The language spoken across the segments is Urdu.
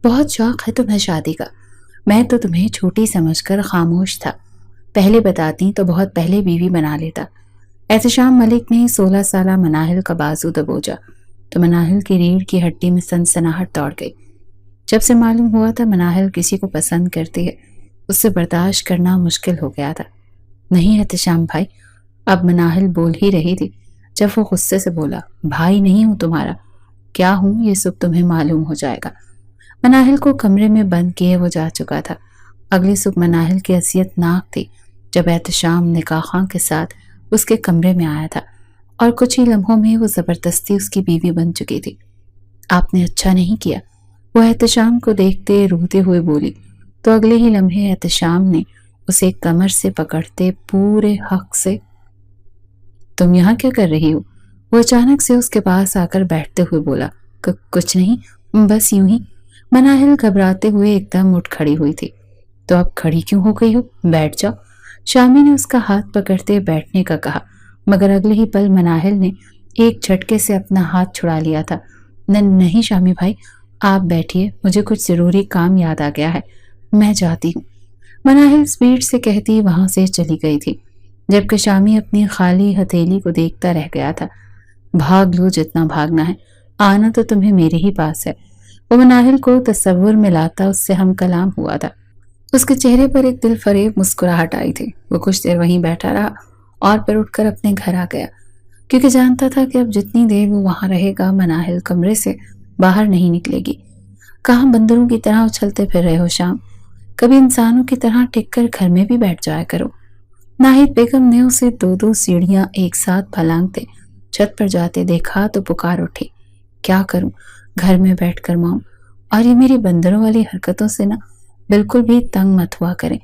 بہت شوق ہے تمہیں شادی کا۔ میں تو تمہیں چھوٹی سمجھ کر خاموش تھا، پہلے بتاتی تو بہت پہلے بیوی بنا لیتا۔ احتشام ملک نے 16 سالہ مناہل کا بازو دبوچا تو مناہل کی ریڑھ کی ہڈی میں سنسناہٹ دوڑ گئی۔ جب سے معلوم ہوا تھا مناہل کسی کو پسند کرتی ہے، اس سے برداشت کرنا مشکل ہو گیا تھا۔ نہیں احتشام بھائی، اب مناہل بول ہی رہی تھی جب وہ غصے سے بولا، بھائی نہیں ہوں تمہارا، کیا ہوں یہ سب تمہیں معلوم ہو جائے گا۔ مناہل کو کمرے میں بند کیے وہ جا چکا تھا۔ اگلی صبح مناہل کی حیثیت ناک تھی جب احتشام نکاح خواں کے ساتھ اس کے کمرے میں آیا تھا، اور کچھ ہی لمحوں میں وہ زبردستی اس کی بیوی بن چکی تھی۔ آپ نے اچھا نہیں کیا، وہ احتشام کو دیکھتے روتے ہوئے بولی، تو اگلے ہی لمحے احتشام نے اسے کمر سے پکڑتے پورے حق سے، تم یہاں کیا کر رہی ہو؟ وہ اچانک سے اس کے پاس آ کر بیٹھتے ہوئے بولا، کچھ نہیں، بس یوں ہی۔ مناہل گھبراتے ہوئے ایک دم اٹھ کھڑی ہوئی تھی۔ تو اب کھڑی کیوں ہو گئی ہو؟ بیٹھ جاؤ۔ شامی نے اس کا ہاتھ پکڑتے بیٹھنے کا کہا، مگر اگلے ہی پل مناہل نے ایک جھٹکے سے اپنا ہاتھ چھڑا لیا تھا۔ نہیں شامی بھائی، آپ بیٹھیے، مجھے کچھ ضروری کام یاد آ گیا ہے، میں جاتی ہوں۔ مناہل سپیڈ سے کہتی وہاں سے چلی گئی تھی، جبکہ شامی اپنی خالی ہتھیلی کو دیکھتا رہ گیا تھا۔ بھاگ لو جتنا بھاگنا ہے، آنا تو تمہیں میرے ہی پاس ہے۔ وہ مناہل کو تصور میں لاتا اس سے ہم کلام ہوا تھا۔ اس کے چہرے پر ایک دل فریب مسکراہٹ آئی تھی۔ وہ کچھ دیر وہیں بیٹھا رہا اور پھر اٹھ کر اپنے گھر آ گیا، کیونکہ جانتا تھا کہ اب جتنی دیر وہ وہاں رہے گا مناہل کمرے سے باہر نہیں نکلے گی۔ کہاں بندروں کی طرح اچھلتے پھر رہے ہو شام، کبھی انسانوں کی طرح ٹک کر گھر میں بھی بیٹھ جایا کرو۔ ناہید بیگم نے اسے 2 سیڑھیاں ایک ساتھ پھلانگتے چھت پر جاتے دیکھا تو پکار اٹھی، کیا کروں گھر میں بیٹھ کر مام، اور یہ میری بندروں والی حرکتوں سے نا بالکل بھی تنگ مت ہوا کریں۔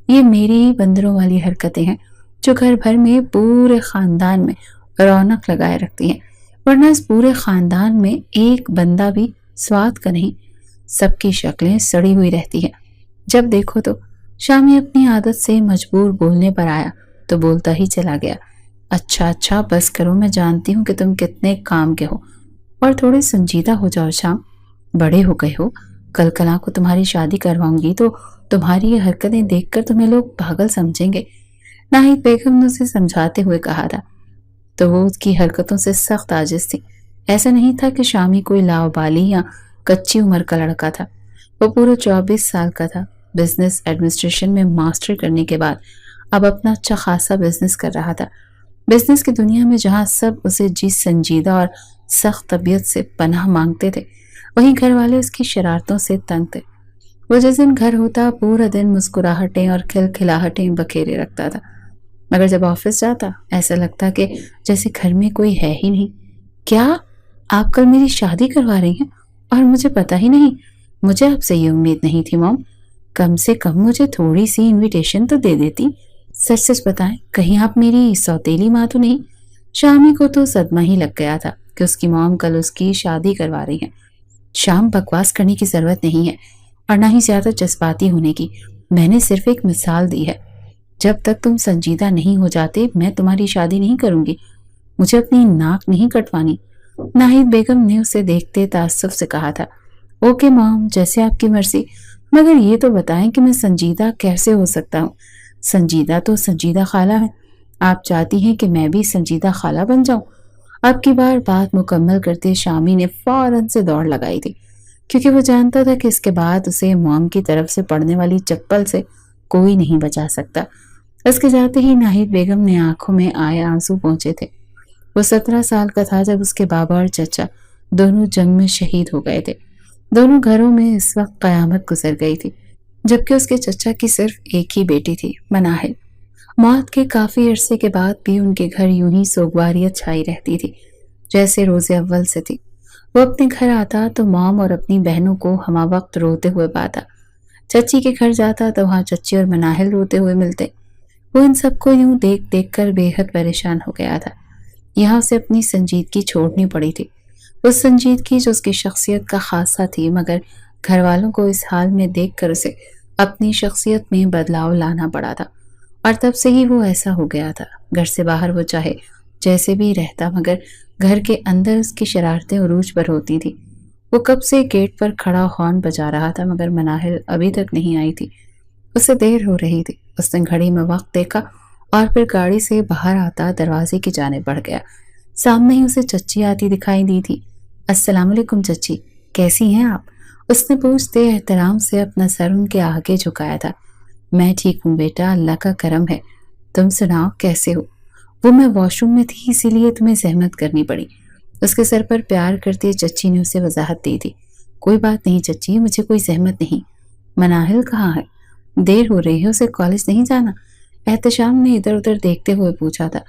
یہ میری ہی بندروں والی حرکتیں ہیں جو گھر بھر میں پورے خاندان میں رونق لگائے رکھتی ہیں، ورنہ اس پورے خاندان میں ایک بندہ بھی سواد کا نہیں، سب کی شکلیں سڑی ہوئی رہتی ہیں جب دیکھو تو۔ شامی اپنی عادت سے مجبور بولنے پر آیا تو بولتا ہی چلا گیا، اچھا بس کرو، میں جانتی ہوں کہ تم کتنے کام کے ہو، اور تھوڑے سنجیدہ ہو جاؤ شام، بڑے ہو گئے ہو، کل کلا کو تمہاری شادی کرواؤں گی تو تمہاری یہ حرکتیں دیکھ کر تمہیں لوگ پاگل سمجھیں گے۔ ناہید بیگم نے اسے سمجھاتے ہوئے کہا تھا، تو وہ اس کی حرکتوں سے سخت عاجز تھی۔ ایسا نہیں تھا کہ شامی کوئی لاؤبالی یا کچی عمر کا لڑکا تھا، وہ پورے 24 سال کا تھا۔ بزنس ایڈمنسٹریشن میں ماسٹر کرنے کے بعد اب اپنا اچھا خاصا بزنس کر رہا تھا۔ بزنس کی دنیا میں جہاں سب اسے جس سنجیدہ اور سخت طبیعت سے پناہ مانگتے تھے، وہیں گھر والے اس کی شرارتوں سے تنگ تھے۔ وہ جس دن گھر ہوتا پورا دن مسکراہٹیں اور کھلکھلاہٹیں بکھیرے رکھتا تھا، مگر جب آفس جاتا ایسا لگتا کہ جیسے گھر میں کوئی ہے ہی نہیں۔ کیا آپ کل میری شادی کروا رہی ہیں اور مجھے پتا ہی نہیں؟ مجھے آپ سے یہ امید نہیں تھی موم، کم سے کم مجھے تھوڑی سی انویٹیشن تو دے دیتی۔ سچ بتائیں، کہیں آپ میری سوتیلی ماں تو نہیں؟ شامی کو تو صدمہ ہی لگ گیا تھا کہ اس کی موم کل اس کی شادی کروا رہی ہیں۔ شام، بکواس کرنے کی ضرورت نہیں ہے، اور نہ ہی زیادہ جذباتی ہونے کی، میں نے صرف ایک مثال دی ہے۔ جب تک تم سنجیدہ نہیں ہو جاتے میں تمہاری شادی نہیں کروں گی، مجھے اپنی ناک نہیں کٹوانی۔ ناہید بیگم نے اسے دیکھتے تعصب سے کہا تھا، اوکے مام، جیسے آپ کی مرضی، مگر یہ تو بتائیں کہ میں سنجیدہ کیسے ہو سکتا ہوں؟ سنجیدہ تو سنجیدہ خالہ ہے، آپ چاہتی ہیں کہ میں بھی سنجیدہ خالہ بن جاؤں؟ اب کی بار بات مکمل کرتے شامی نے فوراً سے دوڑ لگائی تھی، کیونکہ وہ جانتا تھا کہ اس کے بعد اسے موم کی طرف سے پڑنے والی چپل سے کوئی نہیں بچا سکتا۔ اس کے جاتے ہی ناہید بیگم نے آنکھوں میں آئے آنسو پہنچے تھے۔ وہ 17 سال کا تھا جب اس کے بابا اور چچا دونوں جنگ میں شہید ہو گئے تھے۔ دونوں گھروں میں اس وقت قیامت گزر گئی تھی، جبکہ اس کے چچا کی صرف ایک ہی بیٹی تھی، مناہل۔ موت کے کافی عرصے کے بعد بھی ان کے گھر یوں ہی سوگواریت چھائی رہتی تھی جیسے روز اول سے تھی۔ وہ اپنے گھر آتا تو موم اور اپنی بہنوں کو ہمہ وقت روتے ہوئے پاتا، چچی کے گھر جاتا تو وہاں چچی اور مناہل روتے ہوئے ملتے۔ وہ ان سب کو یوں دیکھ دیکھ کر بے حد پریشان ہو گیا تھا۔ یہاں اسے اپنی سنجیدگی چھوڑنی پڑی تھی، اس سنجیدگی جو اس کی شخصیت کا خاصہ تھی، مگر گھر والوں کو اس حال میں دیکھ کر اسے اپنی شخصیت میں بدلاؤ لانا پڑا تھا، اور تب سے ہی وہ ایسا ہو گیا تھا۔ گھر سے باہر وہ چاہے جیسے بھی رہتا، مگر گھر کے اندر اس کی شرارتیں عروج پر ہوتی تھی۔ وہ کب سے گیٹ پر کھڑا ہارن بجا رہا تھا مگر مناہل ابھی تک نہیں آئی تھی۔ اسے دیر ہو رہی تھی۔ اس نے گھڑی میں وقت دیکھا اور پھر گاڑی سے باہر آتا دروازے کی جانب بڑھ گیا۔ سامنے ہی اسے چچی آتی دکھائی دی تھی۔ السلام علیکم چچی، کیسی ہیں آپ؟ اس نے پوچھتے احترام سے اپنا سر ان کے آگے جھکایا تھا۔ میں ٹھیک ہوں بیٹا، اللہ کا کرم ہے، تم سناؤ کیسے ہو؟ وہ میں واش روم میں تھی اسی لیے تمہیں زحمت کرنی پڑی۔ اس کے سر پر پیار کرتے چچی نے اسے وضاحت دی تھی۔ کوئی بات نہیں چچی، مجھے کوئی زحمت نہیں۔ مناہل کہاں ہے؟ دیر ہو رہی ہے، اسے کالج نہیں جانا؟ احتشام نے ادھر ادھر دیکھتے ہوئے پوچھا تھا۔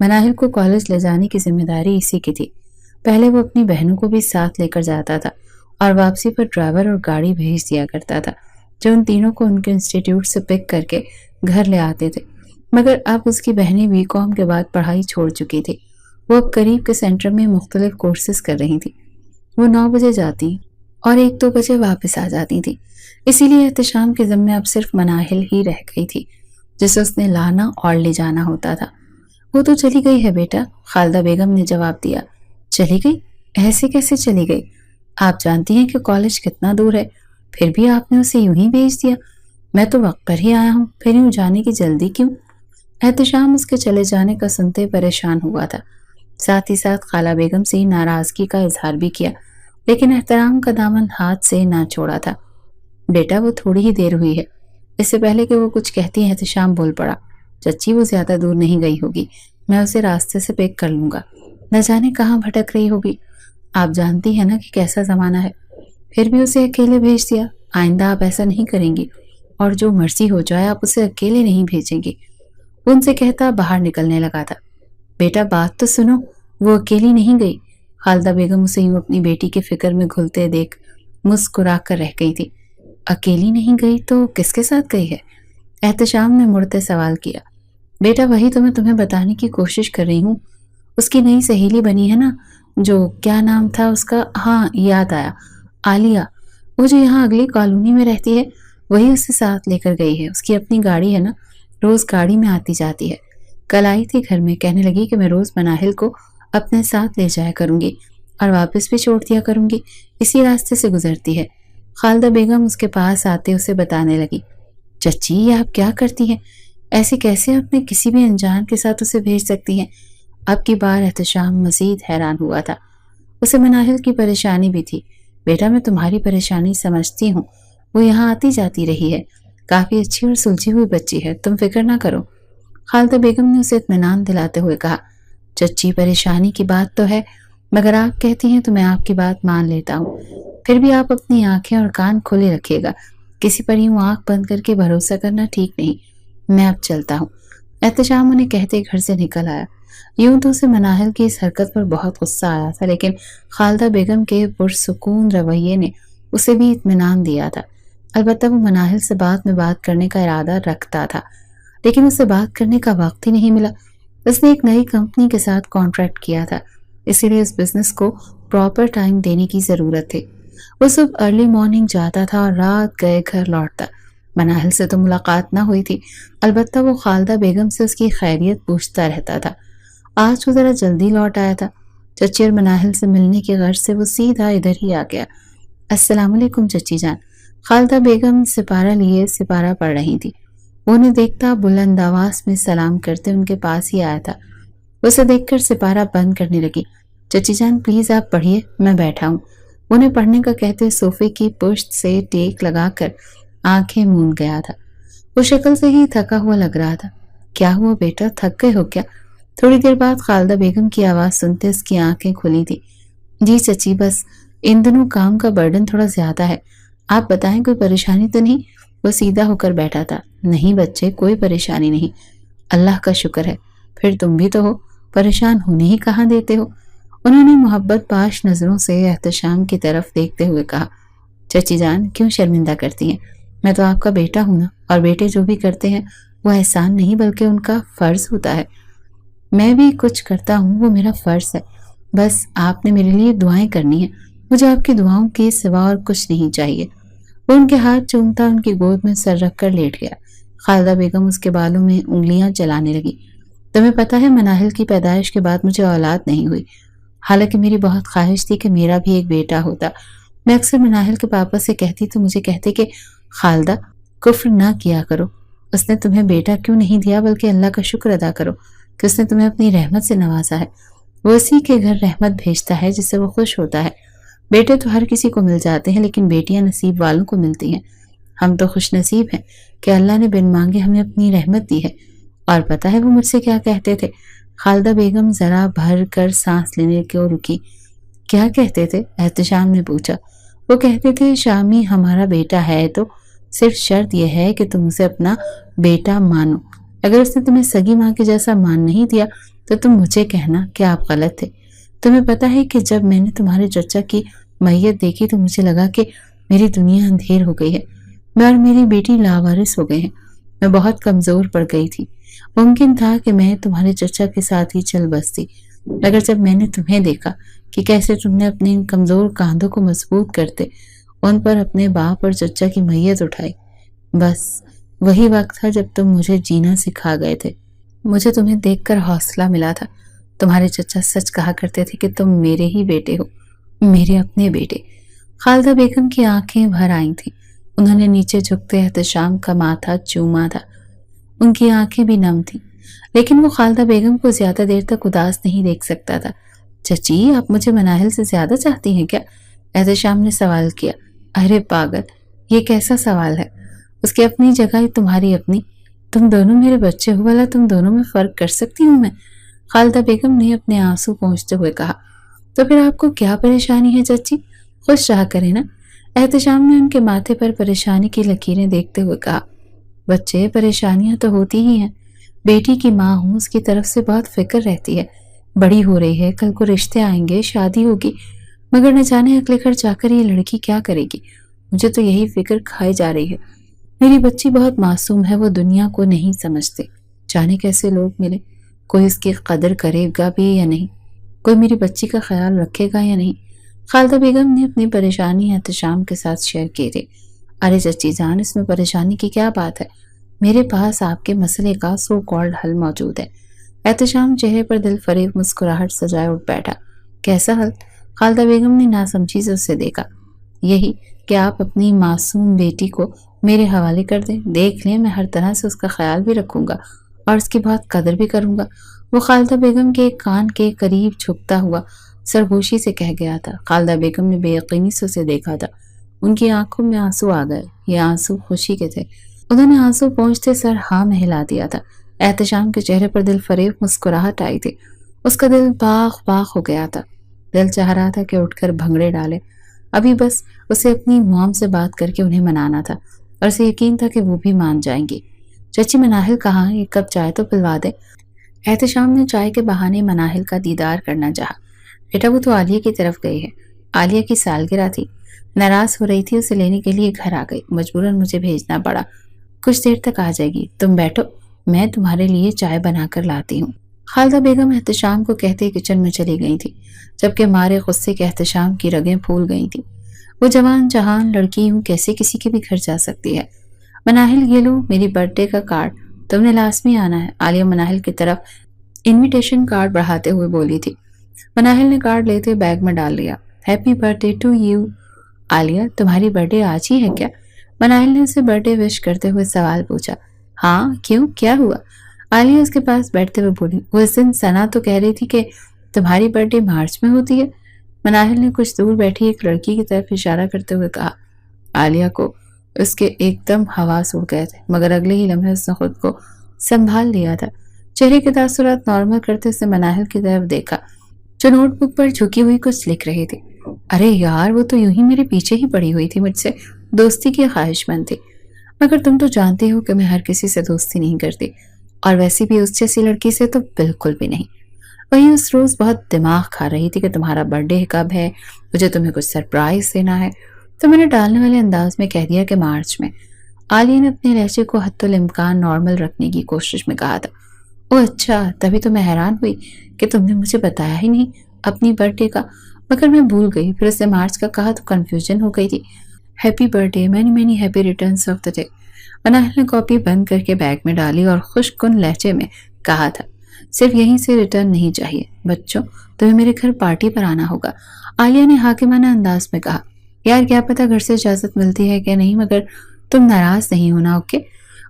مناہل کو کالج لے جانے کی ذمہ داری اسی کی تھی۔ پہلے وہ اپنی بہنوں کو بھی ساتھ لے کر جاتا تھا اور واپسی پر ڈرائیور اور گاڑی بھیج دیا کرتا تھا جو ان تینوں کو ان کے انسٹیٹیوٹ سے پک کر کے گھر لے آتے تھے۔ مگر اب اس کی بہنیں BCom کے بعد پڑھائی چھوڑ چکی تھی۔ وہ اب قریب کے سینٹر میں مختلف کورسز کر رہی تھی۔ وہ 9 بجے جاتی اور 1-2 بجے واپس آ جاتی تھی۔ اسی لیے احتشام کے ذمے اب صرف مناہل ہی رہ گئی تھی جسے اس نے لانا اور لے جانا ہوتا تھا۔ وہ تو چلی گئی ہے بیٹا، خالدہ بیگم نے جواب دیا۔ چلی گئی؟ ایسے کیسے چلی گئی؟ آپ جانتی ہیں کہ کالج کتنا دور ہے، پھر بھی آپ نے اسے یوں ہی بھیج دیا؟ میں تو وقت پر ہی آیا ہوں، پھر یوں جانے کی جلدی کیوں؟ احتشام اس کے چلے جانے کا سنتے پریشان ہوا تھا۔ ساتھ ہی ساتھ خالہ بیگم سے ناراضگی کا اظہار بھی کیا، لیکن احترام کا دامن ہاتھ سے نہ چھوڑا تھا۔ بیٹا وہ تھوڑی ہی دیر ہوئی ہے۔ اس سے پہلے کہ وہ کچھ کہتی احتشام بول پڑا۔ چچی وہ زیادہ دور نہیں گئی ہوگی، میں اسے راستے سے پک کر لوں گا، نہ جانے کہاں بھٹک رہی ہوگی۔ آپ جانتی ہیں نا کہ کیسا زمانہ ہے، پھر بھی اسے اکیلے بھیج دیا۔ آئندہ آپ ایسا نہیں کریں گی، اور جو مرضی ہو جائے آپ اسے اکیلے نہیں بھیجیں گی۔ وہ ان سے کہتا باہر نکلنے لگا تھا۔ بیٹا بات تو سنو، وہ اکیلی نہیں گئی۔ خالدہ بیگم اسے یوں اپنی بیٹی کے فکر میں گھلتے دیکھ مسکرا کر رہ گئی تھی۔ اکیلی نہیں گئی تو کس کے ساتھ گئی ہے؟ احتشام نے مڑتے سوال کیا۔ بیٹا وہی تو میں تمہیں بتانے کی کوشش کر رہی ہوں۔ اس کی نئی سہیلی بنی ہے نا، جو کیا نام تھا اس کا، ہاں یاد آیا، عالیہ، وہ جو یہاں اگلی کالونی میں رہتی ہے، وہی اسے ساتھ لے کر گئی ہے۔ اس کی اپنی گاڑی ہے نا، روز گاڑی میں آتی جاتی ہے۔ کل آئی تھی گھر میں، کہنے لگی کہ میں روز مناہل کو اپنے ساتھ لے جایا کروں گی اور واپس بھی چھوڑ دیا کروں گی، اسی راستے سے گزرتی ہے۔ خالدہ بیگم اس کے پاس آتے اسے بتانے لگی۔ چچی یہ آپ کیا کرتی ہیں؟ ایسے کیسے اپنے کسی بھی انجان کے ساتھ اسے بھیج سکتی ہیں؟ اب کی بار احتشام مزید حیران ہوا تھا۔ اسے مناہل کی پریشانی بھی تھی۔ بیٹا میں تمہاری پریشانی سمجھتی ہوں، وہ یہاں آتی جاتی رہی ہے، کافی اچھی اور سلجھی ہوئی بچی ہے، تم فکر نہ کرو۔ خالدہ بیگم نے اسے اطمینان دلاتے ہوئے کہا۔ چچی پریشانی کی بات تو ہے، مگر آپ کہتی ہیں تو میں آپ کی بات مان لیتا ہوں، پھر بھی آپ اپنی آنکھیں اور کان کھولے رکھیے گا، کسی پر یوں آنکھ بند کر کے بھروسہ کرنا ٹھیک نہیں۔ میں اب چلتا ہوں۔ احتشام انہیں کہتے گھر سے نکل آیا۔ یوں تو اسے مناہل کی اس حرکت پر بہت غصہ آیا تھا، لیکن خالدہ بیگم کے پرسکون رویے نے اسے بھی اطمینان دیا تھا۔ البتہ وہ مناہل سے بعد میں بات کرنے کا ارادہ رکھتا تھا، لیکن اسے بات کرنے کا وقت ہی نہیں ملا۔ اس نے ایک نئی کمپنی کے ساتھ کانٹریکٹ کیا تھا، اسی لیے اس بزنس کو پراپر ٹائم دینے کی ضرورت تھی۔ وہ صبح ارلی مارننگ جاتا تھا اور رات گئے گھر لوٹتا۔ مناہل سے تو ملاقات نہ ہوئی تھی، البتہ وہ خالدہ بیگم سے اس کی خیریت پوچھتا رہتا تھا۔ آج وہ ذرا جلدی لوٹ آیا تھا۔ چچی اور مناہل سے ملنے کی غرض سے وہ سیدھا ادھر ہی آ گیا۔ السلام علیکم چچی جان۔ خالدہ بیگم سپارہ لیے سپارہ پڑھ رہی تھی۔ وہ انہیں دیکھتا بلند آواز میں سلام کرتے ان کے پاس ہی آیا تھا۔ اسے دیکھ کر سپارہ بند کرنے لگی۔ چچی جان پلیز آپ پڑھیے، میں بیٹھا ہوں۔ انہیں پڑھنے کا کہتے صوفے کی پشت سے ٹیک لگا کر آنکھیں موند گیا تھا۔ وہ شکل سے ہی تھکا ہوا لگ رہا تھا۔ کیا ہوا بیٹا، تھک گئے ہو کیا؟ تھوڑی دیر بعد خالدہ بیگم کی آواز سنتے اس کی آنکھیں کھلی تھی۔ جی چچی، بس ان دنوں کام کا برڈن تھوڑا زیادہ ہے، آپ بتائیں کوئی پریشانی تو نہیں؟ وہ سیدھا ہو کر بیٹھا تھا۔ نہیں بچے، کوئی پریشانی نہیں، اللہ کا شکر ہے۔ پھر تم بھی تو ہو، پریشان ہونے ہی کہاں دیتے ہو؟ انہوں نے محبت پاش نظروں سے احتشام کی طرف دیکھتے ہوئے کہا۔ چچی جان کیوں شرمندہ کرتی ہیں؟ میں تو آپ کا بیٹا ہوں نا، اور بیٹے جو بھی کرتے ہیں وہ احسان نہیں بلکہ ان کا فرض ہوتا ہے۔ میں بھی کچھ کرتا ہوں وہ میرا فرض ہے، بس آپ نے میرے لیے دعائیں کرنی ہیں، مجھے آپ کی دعاؤں کے سوا اور کچھ نہیں چاہیے۔ وہ ان کے ہاتھ چومتا ان کی گود میں سر رکھ کر لیٹ گیا۔ خالدہ بیگم اس کے بالوں میں انگلیاں چلانے لگی۔ تمہیں پتہ ہے مناہل کی پیدائش کے بعد مجھے اولاد نہیں ہوئی، حالانکہ میری بہت خواہش تھی کہ میرا بھی ایک بیٹا ہوتا، میں اکثر مناہل کے پاپا سے کہتی تو مجھے کہتے کہ خالدہ کفر نہ کیا کرو، اس نے تمہیں بیٹا کیوں نہیں دیا بلکہ اللہ کا شکر ادا کرو کہ اس نے تمہیں اپنی رحمت سے نوازا ہے۔ وہ اسی کے گھر رحمت بھیجتا ہے جس سے وہ خوش ہوتا ہے۔ بیٹے تو ہر کسی کو مل جاتے ہیں لیکن بیٹیاں نصیب والوں کو ملتی ہیں۔ ہم تو خوش نصیب ہیں کہ اللہ نے بن مانگے ہمیں اپنی رحمت دی ہے۔ اور پتہ ہے وہ مجھ سے کیا کہتے تھے؟ خالدہ بیگم ذرا بھر کر سانس لینے کو رکی۔ کیا کہتے تھے؟ احتشام نے پوچھا۔ وہ کہتے تھے شامی ہمارا بیٹا ہے تو صرف شرط یہ ہے کہ تم اسے اپنا بیٹا مانو۔ اگر اس نے تمہیں سگی ماں کے جیسا مان نہیں دیا تو تم مجھے کہنا کہ آپ غلط تھے۔ تمہیں پتہ ہے کہ جب میں نے تمہارے چچا کی میت دیکھی تو مجھے لگا کہ میری دنیا اندھیر ہو گئی ہے، میں اور میری بیٹی لاوارث ہو گئے ہیں۔ میں بہت کمزور پڑ گئی تھی۔ ممکن تھا کہ میں تمہارے چچا کے ساتھ ہی چل بستی، مگر جب میں نے تمہیں دیکھا کہ کیسے تم نے اپنے ان کمزور کاندھوں کو مضبوط کرتے ان پر اپنے باپ اور چچا کی میت اٹھائی، بس وہی وقت تھا جب تم مجھے جینا سکھا گئے تھے۔ مجھے تمہیں دیکھ کر حوصلہ ملا تھا۔ تمہارے چچا سچ کہا کرتے تھے کہ تم میرے ہی بیٹے ہو، میرے اپنے بیٹے۔ خالدہ بیگم کی آنکھیں بھر آئی تھیں۔ انہوں نے نیچے جھکتے احتشام کا ماتھا چوما تھا۔ ان کی آنکھیں بھی نم تھیں، لیکن وہ خالدہ بیگم کو زیادہ دیر تک اداس نہیں دیکھ سکتا تھا۔ چچی آپ مجھے مناہل سے زیادہ چاہتی ہیں کیا؟ احتشام نے سوال کیا۔ ارے پاگل، یہ کیسا سوال ہے؟ اس کی اپنی جگہ تمہاری اپنی، تم دونوں میرے بچے ہو، والا تم دونوں میں فرق کر سکتی ہوں میں؟ خالدہ بیگم نے اپنے آنسو پونچھتے ہوئے کہا۔ تو پھر آپ کو کیا پریشانی ہے چچی؟ خوش رہا کرے نا۔ احتشام نے ان کے ماتھے پر پریشانی کی لکیریں دیکھتے ہوئے کہا۔ بچے پریشانیاں تو ہوتی ہی ہیں، بیٹی کی ماں ہوں، اس کی طرف سے بہت فکر رہتی ہے، بڑی ہو رہی ہے، کل کو رشتے آئیں گے، شادی ہوگی، مگر نہ جانے اگلے گھر جا کر یہ لڑکی کیا کرے گی۔ مجھے تو یہی فکر کھائی جا رہی ہے۔ میری بچی بہت معصوم ہے، وہ دنیا کو نہیں سمجھتے، جانے کیسے لوگ ملے، کوئی اس کی قدر کرے گا بھی یا نہیں، کوئی میری بچی کا خیال رکھے گا یا نہیں۔ خالدہ بیگم نے اپنی پریشانی احتشام کے ساتھ شیئر کی تھی۔ ارے چچی جان، اس میں پریشانی کی کیا بات ہے؟ میرے پاس آپ کے مسئلے کا سو کالڈ حل موجود ہے۔ احتشام چہرے پر دل فریب مسکراہٹ سجائے اٹھ بیٹھا۔ کیسا حل؟ خالدہ بیگم نے ناسمجھی سے اسے دیکھا۔ یہی کہ آپ اپنی معصوم بیٹی کو میرے حوالے کر دیں، دیکھ لیں، میں ہر طرح سے اس کا خیال بھی رکھوں گا اور اس کی بہت قدر بھی کروں گا۔ وہ خالدہ بیگم کے کان کے قریب جھکتا ہوا سرگوشی سے کہہ گیا تھا۔ خالدہ بیگم نے بے یقینی سے اسے دیکھا تھا۔ ان کی آنکھوں میں آنسو آ گئے۔ یہ آنسو خوشی کے تھے۔ انہوں نے آنسو پہنچتے سر ہاں میں ہلا دیا تھا۔ احتشام کے چہرے پر دل فریب مسکراہٹ آئی تھی۔ اس کا دل باغ باغ ہو گیا تھا۔ دل چاہ رہا تھا کہ اٹھ کر بھنگڑے ڈالے۔ ابھی بس اسے اپنی موم سے بات کر کے انہیں منانا تھا اور اسے یقین تھا کہ وہ بھی مان جائیں گی۔ چچی مناہل کہاں؟ ایک کپ چائے تو پلوا دے۔ احتشام نے چائے کے بہانے مناہل کا دیدار کرنا چاہا۔ بیٹا وہ تو عالیہ کی طرف گئی ہے، عالیہ کی سالگرہ تھی، ناراض ہو رہی تھی، اسے لینے کے لیے گھر آ گئی، مجبوراً مجھے بھیجنا پڑا، کچھ دیر تک آ جائے گی، تم بیٹھو، میں تمہارے لیے چائے بنا کر لاتی ہوں۔ خالدہ بیگم احتشام کو کہتے کچن میں چلی گئی تھی، جبکہ مارے غصے کے احتشام کی رگیں پھول گئی تھیں۔ وہ جوان جہان لڑکی ہوں کیسے کسی کے بھی گھر جا سکتی ہے؟ مناہل یہ لو میری برتھ ڈے کا کارڈ، تم نے لازمی آنا ہے۔ عالیہ مناہل کی طرف انویٹیشن کارڈ بڑھاتے ہوئے بولی تھی۔ مناہل نے کارڈ لیتے بیگ میں ڈال لیا۔ Happy birthday to you. Aliya تمہاری برتھ ڈے آج ہی ہے کیا؟ مناہل نے اسے برتھ ڈے وش کرتے ہوئے سوال پوچھا۔ ہاں کیوں، کیا ہوا؟ عالیہ اس کے پاس بیٹھتے ہوئے بولی۔ وہ اس دن ثنا تو کہہ رہی تھی کہ تمہاری برتھ ڈے مارچ میں ہوتی ہے۔ مناہل نے کچھ دور بیٹھی ایک لڑکی کی طرف اشارہ کرتے ہوئے کہا۔ عالیہ کو اس کے ایک دم حواس اڑ گئے تھے، مگر اگلے ہی لمحے اس نے خود کو سنبھال لیا تھا۔ چہرے کے تاثرات نارمل کرتے اس نے مناہل کی طرف دیکھا جو نوٹ بک پر جھکی ہوئی کچھ لکھ رہی تھی۔ ارے یار، وہ تو یوں ہی میرے پیچھے ہی پڑی ہوئی تھی، مجھ سے دوستی کی خواہش مند تھی، مگر تم تو جانتے ہو کہ میں ہر کسی سے دوستی نہیں کرتی، اور ویسے بھی اس جیسی لڑکی سے تو بالکل بھی نہیں۔ وہیں اس روز بہت دماغ کھا رہی تھی کہ تمہارا برتھ ڈے کب ہے، مجھے تمہیں کچھ سرپرائز دینا ہے، تو میں نے ٹالنے والے انداز میں کہہ دیا کہ مارچ میں۔ عالیہ نے اپنے لہجے کو حتی الامکان نارمل رکھنے کی کوشش میں کہا تھا۔ او اچھا، تبھی تو میں حیران ہوئی کہ تم نے مجھے بتایا ہی نہیں اپنی برتھ ڈے کا، مگر میں بھول گئی، پھر اس نے مارچ کا کہا تو کنفیوژن ہو گئی تھی۔ Happy birthday, many many happy returns of the day. Manahil نے کاپی بند کر کے بیگ میں ڈالی اور خشک کن لہجے میں کہا تھا۔ صرف یہیں سے ریٹرن نہیں چاہیے، بچوں تمہیں میرے گھر پارٹی پر آنا ہوگا۔ عالیہ نے حاکمانہ انداز میں کہا۔ یار کیا پتا گھر سے اجازت ملتی ہے کہ نہیں، مگر تم ناراض نہیں ہونا، اوکے؟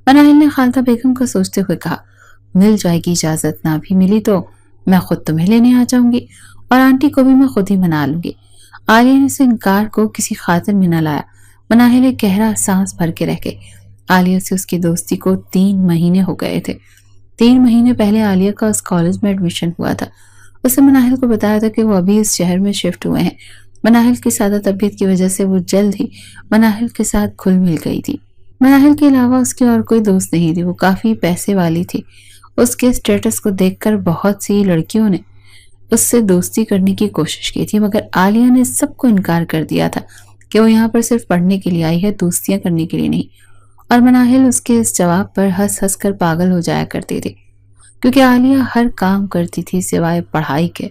مناہل نے خالدہ بیگم کو سوچتے ہوئے کہا۔ مل جائے گی اجازت، نہ بھی ملی تو میں خود تمہیں لینے آ جاؤں گی، اور آنٹی کو بھی میں خود ہی منا لوں گی۔ عالیہ نے اس انکار کو کسی خاطر میں نہ لایا۔ مناہل ایک گہرا سانس بھر کے رہ گئی۔ عالیہ سے اس کی دوستی کو 3 مہینے ہو گئے تھے۔ 3 مہینے پہلے عالیہ کا اس کالج میں ایڈمیشن ہوا تھا۔ اس نے مناہل کو بتایا تھا کہ وہ ابھی اس شہر میں شفٹ ہوئے ہیں۔ مناہل کی سادہ طبیعت کی وجہ سے وہ جلد ہی مناہل کے ساتھ گھل مل گئی تھی۔ مناہل کے علاوہ اس کی اور کوئی دوست نہیں تھی۔ وہ کافی پیسے والی تھی۔ اس کے اسٹیٹس کو دیکھ کر بہت سی لڑکیوں نے اس سے دوستی کرنے کی کوشش کی تھی، مگر عالیہ نے سب کو انکار کر دیا تھا کہ وہ یہاں پر صرف پڑھنے کے لیے آئی ہے، دوستیاں کرنے کے لیے نہیں۔ اور مناہل اس کے اس جواب پر ہنس ہنس کر پاگل ہو جایا کرتی تھی، کیونکہ عالیہ ہر کام کرتی تھی سوائے پڑھائی کے۔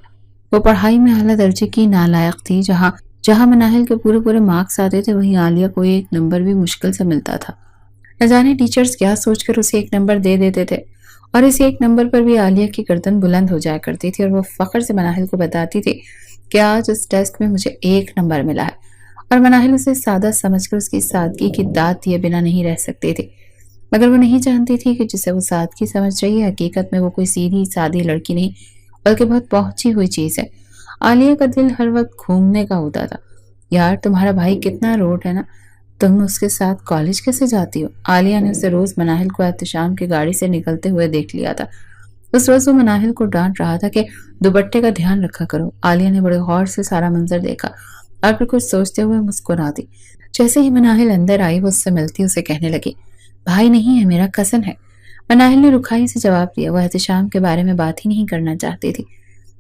وہ پڑھائی میں اعلیٰ درجے کی نالائق تھی۔ جہاں مناہل کے پورے مارکس آتے تھے، وہیں عالیہ کو 1 نمبر بھی مشکل سے ملتا تھا۔ نہ جانے ٹیچرز کیا سوچ کر اسے 1 نمبر دے دیتے تھے، اور اس 1 نمبر پر بھی عالیہ کی گردن بلند ہو جایا کرتی تھی، اور وہ فخر سے مناہل کو بتاتی تھی کہ آج اس ٹیسٹ میں مجھے 1 نمبر ملا ہے۔ اور مناہل اسے سادہ سمجھ کر اس کی سادگی کی داد دیے بنا نہیں رہ سکتی تھی، مگر وہ نہیں جانتی تھی کہ جسے وہ سادگی سمجھ رہی ہے، حقیقت میں وہ کوئی سیدھی سادی لڑکی نہیں بلکہ بہت پہنچی ہوئی چیز ہے۔ عالیہ کا دل ہر وقت گھومنے کا ہوتا تھا۔ یار تمہارا بھائی کتنا روڈ ہے نا، تم اس کے ساتھ کالج کیسے جاتی ہو؟ عالیہ نے اسے روز مناہل کو احتشام کی گاڑی سے نکلتے ہوئے دیکھ لیا تھا۔ اس روز وہ مناہل کو ڈانٹ رہا تھا کہ دوپٹے کا دھیان رکھا کرو۔ عالیہ نے بڑے غور سے سارا منظر دیکھا اور پھر کچھ سوچتے ہوئے مسکرا دی۔ جیسے ہی مناہل اندر آئی، وہ اس سے ملتی اسے کہنے لگی، بھائی نہیں ہے، میرا کزن ہے۔ مناہل نے رکھائی سے جواب دیا۔ وہ احتشام کے بارے میں بات ہی نہیں کرنا چاہتی تھی۔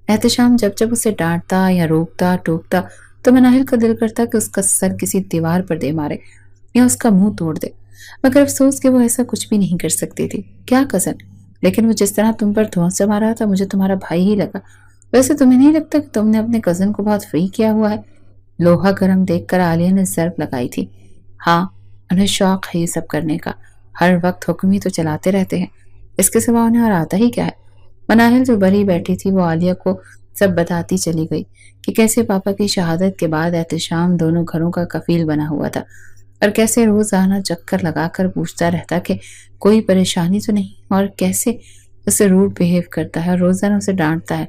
احتشام جب اسے ڈانٹتا یا روکتا ٹوکتا تو مناہل کا دل کرتا کہ اس کا سر کسی دیوار پر دے مارے یا اس کا منہ توڑ دے، مگر افسوس کہ وہ ایسا کچھ بھی نہیں کر سکتی تھی۔ کیا کزن؟ لیکن وہ جس طرح تم پر دھونس جما رہا تھا، مجھے تمہارا بھائی ہی لگا۔ ویسے تمہیں نہیں لگتا کہ تم نے اپنے کزن کو بہت فری کیا ہوا ہے؟ لوہا گرم دیکھ کر عالیہ نے ضرب لگائی تھی۔ ہاں، انہیں شوق ہے یہ سب کرنے کا، ہر وقت حکم ہی تو چلاتے رہتے ہیں، اس کے سوا انہیں اور آتا ہی کیا ہے؟ مناہل جو بری بیٹھی تھی، وہ عالیہ کو سب بتاتی چلی گئی کہ کیسے پاپا کی شہادت کے بعد احتشام دونوں گھروں کا کفیل بنا ہوا تھا، اور کیسے روزانہ چکر لگا کر پوچھتا رہتا کہ کوئی پریشانی تو نہیں، اور کیسے اسے روڈ بیہیو کرتا ہے اور روزانہ اسے ڈانٹتا ہے۔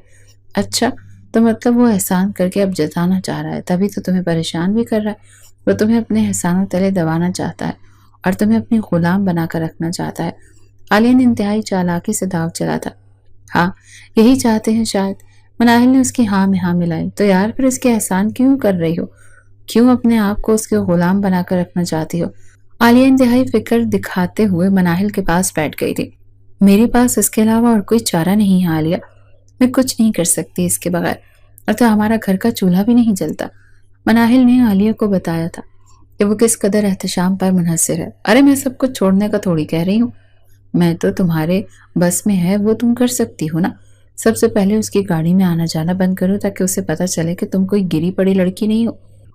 اچھا، تو مطلب وہ احسان کر کے اب جتانا چاہ رہا ہے، تبھی تو تمہیں پریشان بھی کر رہا ہے۔ وہ تمہیں اپنے احسانوں تلے دبانا چاہتا ہے اور تمہیں اپنی غلام بنا کر رکھنا چاہتا ہے۔ عالیہ نے انتہائی چالاکی سے داؤ چلا تھا۔ ہاں، یہی چاہتے ہیں شاید۔ مناہل نے اس کی ہاں میں ہاں ملائی۔ تو یار پھر اس کے احسان کیوں کر رہی ہو؟ کیوں اپنے آپ کو اس کے غلام بنا کر رکھنا چاہتی ہو؟ عالیہ انتہائی فکر دکھاتے ہوئے مناہل کے پاس بیٹھ گئی تھی۔ میرے پاس اس کے علاوہ اور کوئی چارہ نہیں ہے عالیہ، میں کچھ نہیں کر سکتی اس کے بغیر، اور تو ہمارا گھر کا چولہا بھی نہیں جلتا۔ مناہل نے عالیہ کو بتایا تھا کہ وہ کس قدر احتشام پر منحصر ہے۔ ارے میں سب کچھ چھوڑنے کا تھوڑی کہہ رہی ہوں، میں تو تمہارے بس میں ہے وہ تم کر سکتی ہو نا۔ سب سے پہلے اس کی گاڑی میں آنا جانا بند کرو تاکہ اسے پتہ چلے کہ تم کوئی گری پڑی لڑکی نہیں ہو،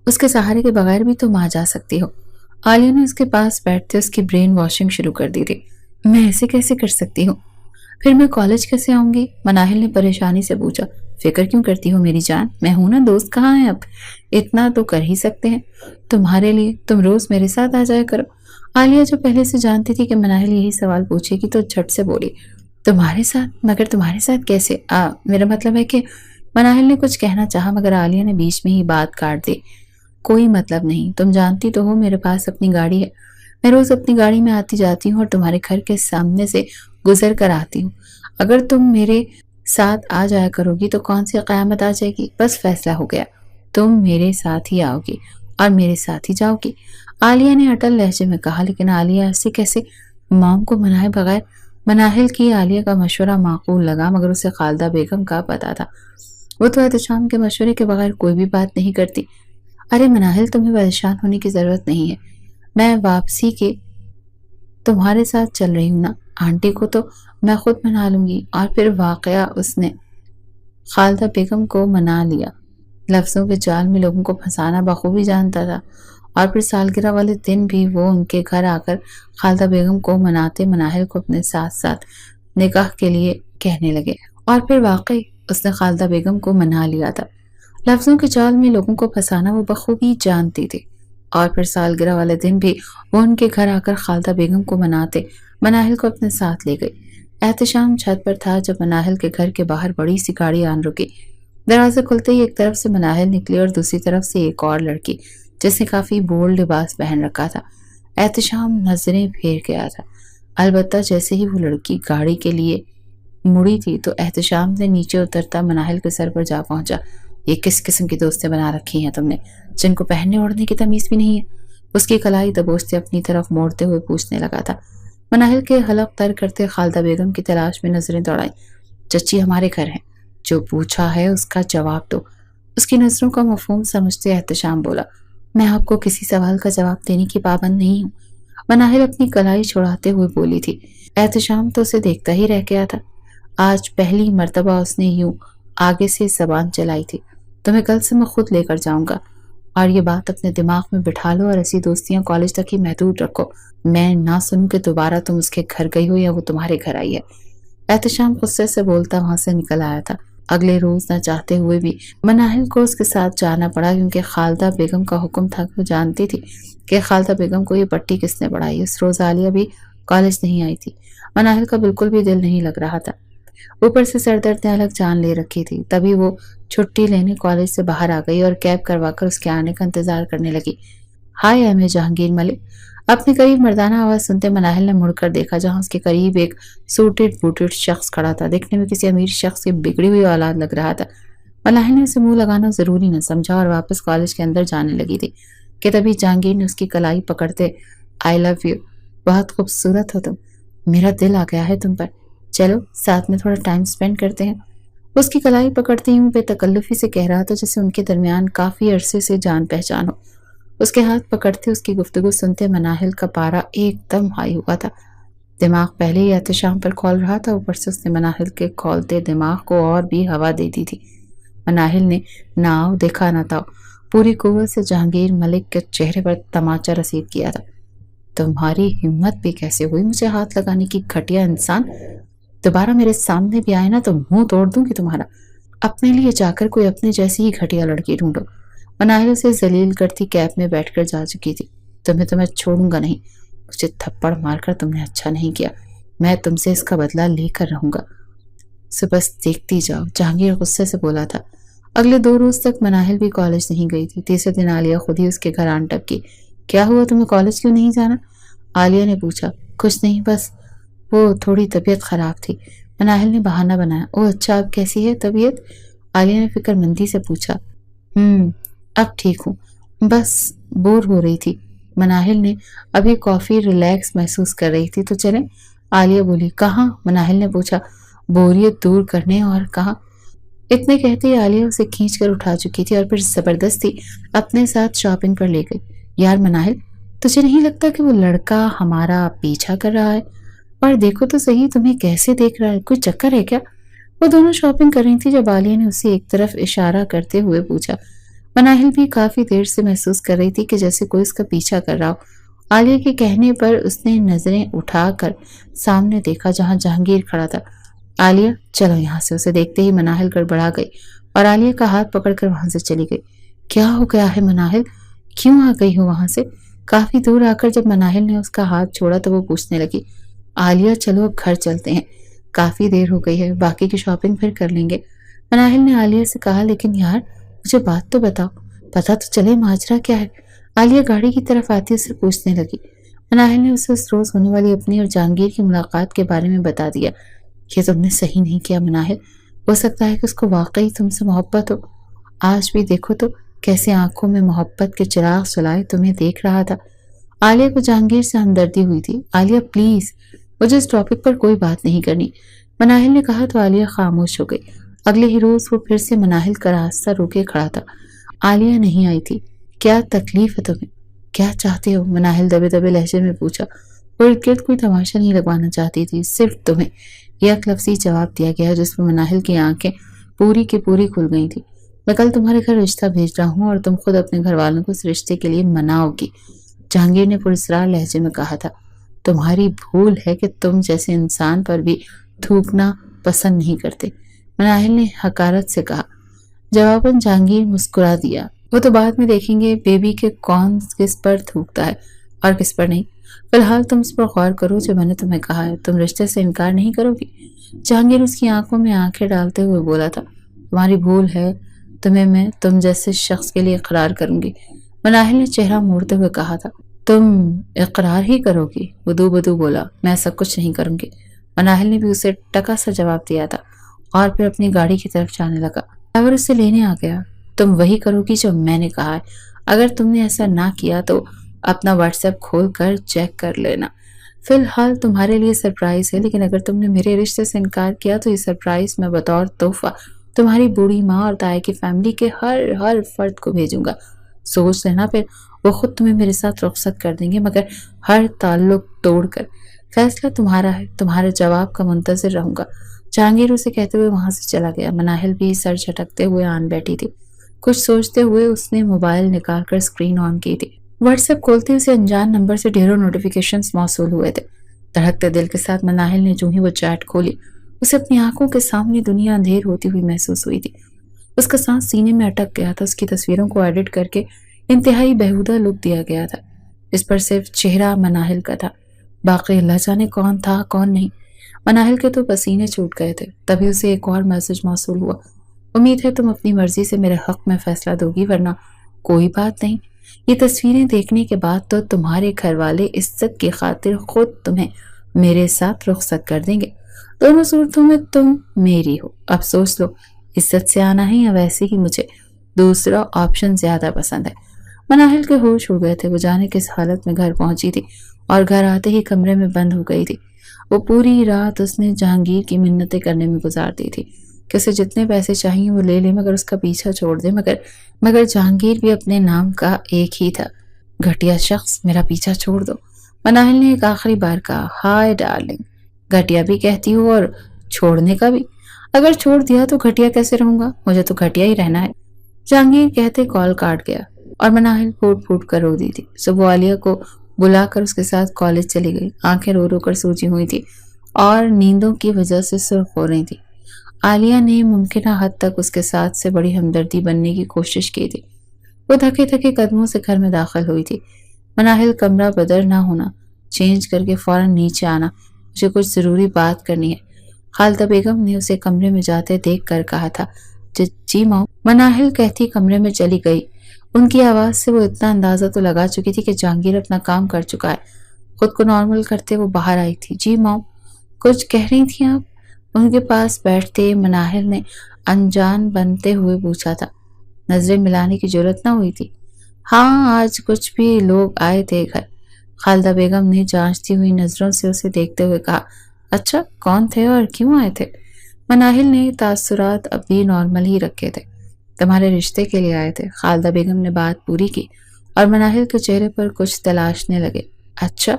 اس کے سہارے کے بغیر بھی تم آ جا سکتی ہو۔ عالیہ نے اس کے پاس بیٹھتے اس کی برین واشنگ شروع کر دی تھی۔ میں ایسے کیسے کر سکتی ہوں؟ پھر میں کالج کیسے آؤں گی؟ مناہل نے پریشانی سے پوچھا۔ فکر کیوں کرتی ہو میری جان، میں ہوں نا، دوست کہاں ہیں اب؟ اتنا تو کر ہی سکتے ہیں تمہارے لیے، تم روز میرے ساتھ آ جایا کرو۔ عالیہ جو پہلے سے جانتی تھی کہ مناہل یہی سوال پوچھے گی تو جھٹ سے بولی، تمہارے ساتھ؟ مگر تمہارے ساتھ کیسے؟ میرا مطلب ہے کہ مناہل نے کچھ کہنا چاہا مگر عالیہ نے بیچ میں ہی بات کاٹ دی۔ کوئی مطلب نہیں، تم جانتی تو ہو میرے پاس اپنی گاڑی ہے، میں روز اپنی گاڑی میں آتی جاتی ہوں اور تمہارے گھر کے سامنے سے گزر کر آتی ہوں۔ اگر تم میرے ساتھ آ جایا کرو گی تو کون سی قیامت آ جائے گی؟ بس فیصلہ ہو گیا، تم میرے ساتھ ہی آؤ گی اور میرے ساتھ ہی جاؤ گی، عالیہ نے اٹل لہجے میں کہا۔ لیکن عالیہ ایسے کیسے مام کو منائے بغیر؟ مناہل کی عالیہ کا مشورہ معقول لگا مگر اسے خالدہ بیگم کا پتا تھا، وہ تو احتشام کے مشورے کے بغیر کوئی بھی بات نہیں کرتی۔ ارے مناہل، تمہیں پریشان ہونے کی ضرورت نہیں ہے، میں واپسی کے تمہارے ساتھ چل رہی ہوں نا، آنٹی کو تو میں خود منا لوں گی۔ اور پھر واقعہ اس نے خالدہ بیگم کو منا لیا۔ لفظوں کے جال میں لوگوں کو پھنسانا بخوبی جانتا تھا، اور پھر سالگرہ والے دن بھی وہ ان کے گھر آ کر خالدہ بیگم کو مناتے مناہل کو اپنے ساتھ ساتھ نکاح کے لیے کہنے لگے، اور پھر واقعی اس نے خالدہ بیگم کو منا لیا تھا۔ لفظوں کے جال میں لوگوں کو پھنسانا وہ بخوبی جانتی تھی۔ اور پھر سالگرہ والے دن بھی وہ ان کے گھر آ کر خالدہ بیگم کو مناتے مناہل کو اپنے ساتھ لے گئی۔ احتشام چھت پر تھا جب مناہل کے گھر کے باہر بڑی سی گاڑی آن رکی۔ دروازہ کھلتے ہی ایک طرف سے مناہل نکلی اور دوسری طرف سے ایک اور لڑکی جس نے کافی بولڈ لباس پہن رکھا تھا۔ احتشام نظریں پھیر گیا تھا، البتہ جیسے ہی وہ لڑکی گاڑی کے لیے مڑی تھی تو احتشام سے نیچے اترتا مناہل کے سر پر جا پہنچا۔ یہ کس قسم کی دوستیں بنا رکھی ہیں تم نے، جن کو پہننے اوڑھنے کی تمیز بھی نہیں ہے؟ اس کی کلائی دبوچتے اپنی طرف موڑتے ہوئے پوچھنے لگا تھا۔ مناہل کے حلق تر کرتے خالدہ بیگم کی تلاش میں نظریں دوڑائیں۔ چچی ہمارے گھر ہیں، جو پوچھا ہے اس کا جواب دو۔ اس کی نظروں کا مفہوم سمجھتے احتشام بولا، میں آپ کو کسی سوال کا جواب دینے کی پابند نہیں ہوں۔ مناہل اپنی کلائی چھڑاتے ہوئے بولی تھی۔ احتشام تو اسے دیکھتا ہی رہ گیا تھا۔ آج پہلی مرتبہ اس نے یوں آگے سے زبان چلائی تھی، تمہیں کل سے میں خود لے کر جاؤں گا، اور یہ بات اپنے دماغ میں بٹھا لو اور ایسی دوستیاں کالج تک ہی محدود رکھو۔ میں نہ سنوں کہ دوبارہ تم اس کے گھر گئی ہو یا وہ تمہارے گھر آئی ہے۔ احتشام غصے سے بولتا وہاں سے نکل آیا تھا۔ اگلے روز نہ چاہتے ہوئے بھی مناہل کو اس کے ساتھ جانا پڑا، کیونکہ خالدہ بیگم کا حکم تھا کہ وہ جانتی تھی کہ خالدہ بیگم کو یہ پٹی کس نے پڑھائی۔ اس روز عالیہ بھی کالج نہیں آئی تھی۔ مناہل کا بالکل بھی دل نہیں لگ رہا تھا، اوپر سے سر درد نے الگ جان لے رکھی تھی۔ تبھی وہ چھٹی لینے کالج سے باہر آ گئی اور کیب کروا کر اس کے آنے کا انتظار کرنے لگی۔ ہائے ایم اے جہانگیر ملک۔ اپنے قریب مردانہ آواز سنتے مناہل نے مڑ کر دیکھا، جہاں اس کے قریب ایک سوٹڈ بوٹڈ شخص کھڑا تھا۔ دیکھنے میں کسی امیر شخص کی بگڑی ہوئی اولاد لگ رہا تھا۔ مناہل نے اسے منہ لگانا ضروری نہ سمجھا اور واپس کالج کے اندر جانے لگی تھی کہ تبھی جہانگیر نے اس کی کلائی پکڑتے آئی لو یو، بہت خوبصورت ہو تم، میرا دل آ گیا ہے تم پر، چلو ساتھ میں تھوڑا ٹائم سپینڈ کرتے ہیں۔ اس کی کلائی پکڑتی ہوں بے تکلفی سے کہہ رہا تھا جیسے ان کے درمیان کافی عرصے سے جان پہچان ہو۔ اس کے ہاتھ پکڑتے اس کی گفتگو سنتے مناہل کا پارا ایک دم ہائی ہوا تھا۔ دماغ پہلے ہی احتشام پر کھول رہا تھا، اوپر سے اس نے مناہل کے کھولتے دماغ کو اور بھی ہوا دے دی تھی۔ مناہل نے نہ آؤ دیکھا نہ تاؤ پوری قوت سے جہانگیر ملک کے چہرے پر تماچا رسید کیا تھا۔ تمہاری ہمت بھی کیسے ہوئی مجھے ہاتھ لگانے کی، گھٹیا انسان، دوبارہ میرے سامنے بھی آئے نا تو منہ توڑ دوں گی تمہارا۔ اپنے لیے جا کر کوئی اپنے جیسی ہی گھٹیا لڑکی ڈھونڈو۔ مناہل اسے ذلیل کرتی کیب میں بیٹھ کر جا چکی تھی۔ تمہیں چھوڑوں گا نہیں، مجھے تھپڑ مار کر تم نے اچھا نہیں کیا، میں تم سے اس کا بدلہ لے کر رہوں گا۔ سو بس دیکھتی جاؤ، جہانگیر غصے سے بولا تھا۔ اگلے 2 روز تک مناہل بھی کالج نہیں گئی تھی۔ تیسرے دن عالیہ خود ہی اس کے گھر آن ٹپکی۔ کیا ہوا، تمہیں کالج کیوں نہیں جانا؟ عالیہ نے پوچھا۔ کچھ نہیں، بس وہ تھوڑی طبیعت خراب تھی۔ مناہل نے بہانہ بنایا۔ او اچھا، اب کیسی ہے طبیعت؟ عالیہ نے فکر مندی سے پوچھا۔ اب ٹھیک ہوں، بس بور ہو رہی تھی۔ مناہل نے ابھی کافی ریلیکس محسوس کر رہی تھی۔ تو چلیں، عالیہ بولی۔ کہاں؟ مناہل نے پوچھا۔ بوریت دور کرنے، اور کہاں؟ اتنے کہتے ہی عالیہ اسے کھینچ کر اٹھا چکی تھی اور پھر زبردستی اپنے ساتھ شاپنگ پر لے گئی۔ یار مناہل، تجھے نہیں لگتا کہ وہ لڑکا ہمارا پیچھا کر رہا ہے؟ اور دیکھو تو صحیح تمہیں کیسے دیکھ رہا ہے، کوئی چکر ہے کیا؟ وہ دونوں شاپنگ کر رہی تھی جب عالیہ نے اسے ایک طرف اشارہ کرتے ہوئے پوچھا۔ مناہل بھی کافی دیر سے محسوس کر رہی تھی کہ جیسے کوئی اس کا پیچھا کر رہا ہو۔ عالیہ کے کہنے پر اس نے نظریں اٹھا کر سامنے دیکھا جہاں جہانگیر کھڑا تھا۔ عالیہ چلو یہاں سے، اسے دیکھتے ہی مناہل گڑبڑا گئی اور عالیہ کا ہاتھ پکڑ کر وہاں سے چلی گئی۔ کیا ہو گیا ہے مناہل، کیوں آ گئی ہو وہاں سے؟ کافی دور آ کر جب مناہل نے اس کا ہاتھ چھوڑا تو وہ پوچھنے لگی۔ عالیہ چلو اب گھر چلتے ہیں، کافی دیر ہو گئی ہے، باقی کی شاپنگ پھر کر لیں گے۔ مناہل نے عالیہ سے کہا۔ لیکن یار مجھے بات تو بتاؤ، پتہ تو چلے ماجرا کیا ہے۔ عالیہ گاڑی کی طرف آتی اسے پوچھنے لگی۔ مناہل نے اسے اس روز ہونے والی اپنی اور جہانگیر کی ملاقات کے بارے میں بتا دیا۔ یہ تم نے صحیح نہیں کیا مناہل، ہو سکتا ہے کہ اس کو واقعی تم سے محبت ہو۔ آج بھی دیکھو تو کیسے آنکھوں میں محبت کے چراغ سلائے تمہیں دیکھ رہا تھا۔ عالیہ کو جہانگیر سے ہمدردی ہوئی تھی۔ عالیہ پلیز، مجھے اس ٹاپک پر کوئی بات نہیں کرنی، مناہل نے کہا تو عالیہ خاموش ہو گئی۔ اگلے ہی روز وہ پھر سے مناہل کا راستہ روکے کھڑا تھا۔ عالیہ نہیں آئی تھی۔ کیا تکلیف ہے تمہیں، کیا چاہتے ہو؟ مناہل دبے دبے لہجے میں پوچھا۔ وہ ارد گرد کوئی تماشا نہیں لگوانا چاہتی تھی، صرف تمہیں، یک لفظی جواب دیا گیا جس میں مناہل کی آنکھیں پوری کی پوری کھل گئی تھی۔ میں کل تمہارے گھر رشتہ بھیج رہا ہوں اور تم خود اپنے گھر والوں کو اس رشتے کے لیے مناؤ گی، جہانگیر نے پراسرار لہجے میں کہا تھا۔ تمہاری بھول ہے کہ تم جیسے انسان پر بھی تھوکنا پسند نہیں کرتے، مناہل نے حقارت سے کہا۔ جواباً جہانگیر مسکرا دیا۔ وہ تو بعد میں دیکھیں گے بیبی کے کون کس پر تھوکتا ہے اور کس پر نہیں. فی الحال تم اس پر غور کرو جو میں نے تمہیں کہا ہے. تم رشتے سے انکار نہیں کرو گی؟ جہانگیر اس کی آنکھوں میں آنکھیں ڈالتے ہوئے بولا تھا. تمہاری بھول ہے. تمہیں میں تم جیسے شخص کے لیے اقرار کروں گی. مناہل نے چہرہ موڑتے ہوئے کہا تھا. تم اقرار ہی کرو گی؟ بدو بدو بولا. میں ایسا کچھ نہیں کروں گی. مناہل نے بھی اسے ٹکا سا جواب دیا تھا اور پھر اپنی گاڑی کی طرف جانے لگا. ڈرائیور اسے لینے آ گیا. تم وہی کرو گی جو میں نے کہا ہے. اگر تم نے ایسا نہ کیا تو اپنا واٹس ایپ کھول کر چیک کر لینا. فی الحال تمہارے لیے سرپرائز ہے، لیکن اگر تم نے میرے رشتے سے انکار کیا تو یہ سرپرائز میں بطور تحفہ تمہاری بوڑھی ماں اور تائی کی فیملی کے ہر فرد کو بھیجوں گا. سوچ لینا، پھر وہ خود تمہیں میرے ساتھ رخصت کر دیں گے، مگر ہر تعلق توڑ کر. فیصلہ تمہارا ہے. تمہارے جواب کا منتظر رہوں گا. جہانگیر اسے کہتے ہوئے وہاں سے چلا گیا. مناہل بھی سر جھٹکتے ہوئے آن بیٹھی تھی. کچھ سوچتے ہوئے اس نے موبائل نکال کر اسکرین آن کی تھی. واٹس ایپ کھولتے اسے انجان نمبر سے ڈھیروں نوٹیفیکیشنز موصول ہوئے تھے. دھڑکتے دل کے ساتھ مناہل نے جو ہی وہ چیٹ کھولی، اسے اپنی آنکھوں کے سامنے دنیا اندھیر ہوتی ہوئی محسوس ہوئی تھی. اس کا سانس سینے میں اٹک گیا تھا. اس کی تصویروں کو ایڈٹ کر کے انتہائی بیہودہ لک دیا گیا تھا. اس پر صرف چہرہ مناہل کا تھا، باقی اللہ جانے کون تھا کون نہیں. مناہل کے تو پسینے چھوٹ گئے تھے. تبھی اسے ایک اور میسج موصول ہوا. امید ہے تم اپنی مرضی سے میرے حق میں فیصلہ دو گی، ورنہ کوئی بات نہیں. یہ تصویریں دیکھنے کے بعد تو تمہارے گھر والے عزت کی خاطر خود تمہیں میرے ساتھ رخصت کر دیں گے. دونوں صورتوں میں تم میری ہو. اب سوچ لو، عزت سے آنا ہے یا ویسے ہی مجھے دوسرا آپشن زیادہ پسند ہے. مناہل کے ہوش اڑ گئے تھے. وہ جانے کس حالت میں گھر پہنچی تھی اور گھر آتے ہی کمرے میں بند ہو گئی تھی. وہ پوری رات اس نے جہانگیر کی منتیں کرنے میں گزار دی تھی کہ اسے جتنے پیسے چاہیے وہ لے لے، مگر اس کا پیچھا چھوڑ دے. مگر جہانگیر بھی اپنے نام کا ایک ہی تھا. گھٹیا شخص، میرا پیچھا چھوڑ دو. مناہل نے ایک آخری بار کہا. ہائے ڈارلنگ، گھٹیا بھی کہتی ہو اور چھوڑنے کا بھی؟ اگر چھوڑ دیا تو گھٹیا کیسے رہوں گا؟ مجھے تو گھٹیا ہی رہنا ہے. جہانگیر کہتے کال کاٹ گیا اور مناہل پھوٹ پھوٹ کر رو دی تھی. صبح عالیہ کو بلا کر اس کے ساتھ کالج چلی گئی. آنکھیں رو رو کر سوجی ہوئی تھی اور نیندوں کی وجہ سے سرخ ہو رہی تھی. عالیہ نے ممکنہ حد تک اس کے ساتھ سے بڑی ہمدردی بننے کی کوشش کی تھی. وہ تھکے تھکے قدموں سے گھر میں داخل ہوئی تھی. مناہل، کمرہ بدر نہ ہونا، چینج کر کے فوراً نیچے آنا، مجھے کچھ ضروری بات کرنی ہے. خالدہ بیگم نے اسے کمرے میں جاتے دیکھ کر کہا تھا. جی ماں. مناہل کہتی کمرے میں چلی گئی. ان کی آواز سے وہ اتنا اندازہ تو لگا چکی تھی کہ جہانگیر اپنا کام کر چکا ہے. خود کو نارمل کرتے وہ باہر آئی تھی. جی ماں، کچھ کہہ رہی تھیں آپ؟ ان کے پاس بیٹھتے مناہل نے انجان بنتے ہوئے پوچھا تھا. نظریں ملانے کی جرت نہ ہوئی تھی. ہاں، آج کچھ بھی لوگ آئے تھے گھر. خالدہ بیگم نے جانچتی ہوئی نظروں سے اسے دیکھتے ہوئے کہا. اچھا، کون تھے اور کیوں آئے تھے؟ مناہل نے تاثرات اب بھی نارمل ہی رکھے تھے. تمہارے رشتے کے لیے آئے تھے. خالدہ بیگم نے بات پوری کی اور مناہل کے چہرے پر کچھ تلاشنے لگے. اچھا،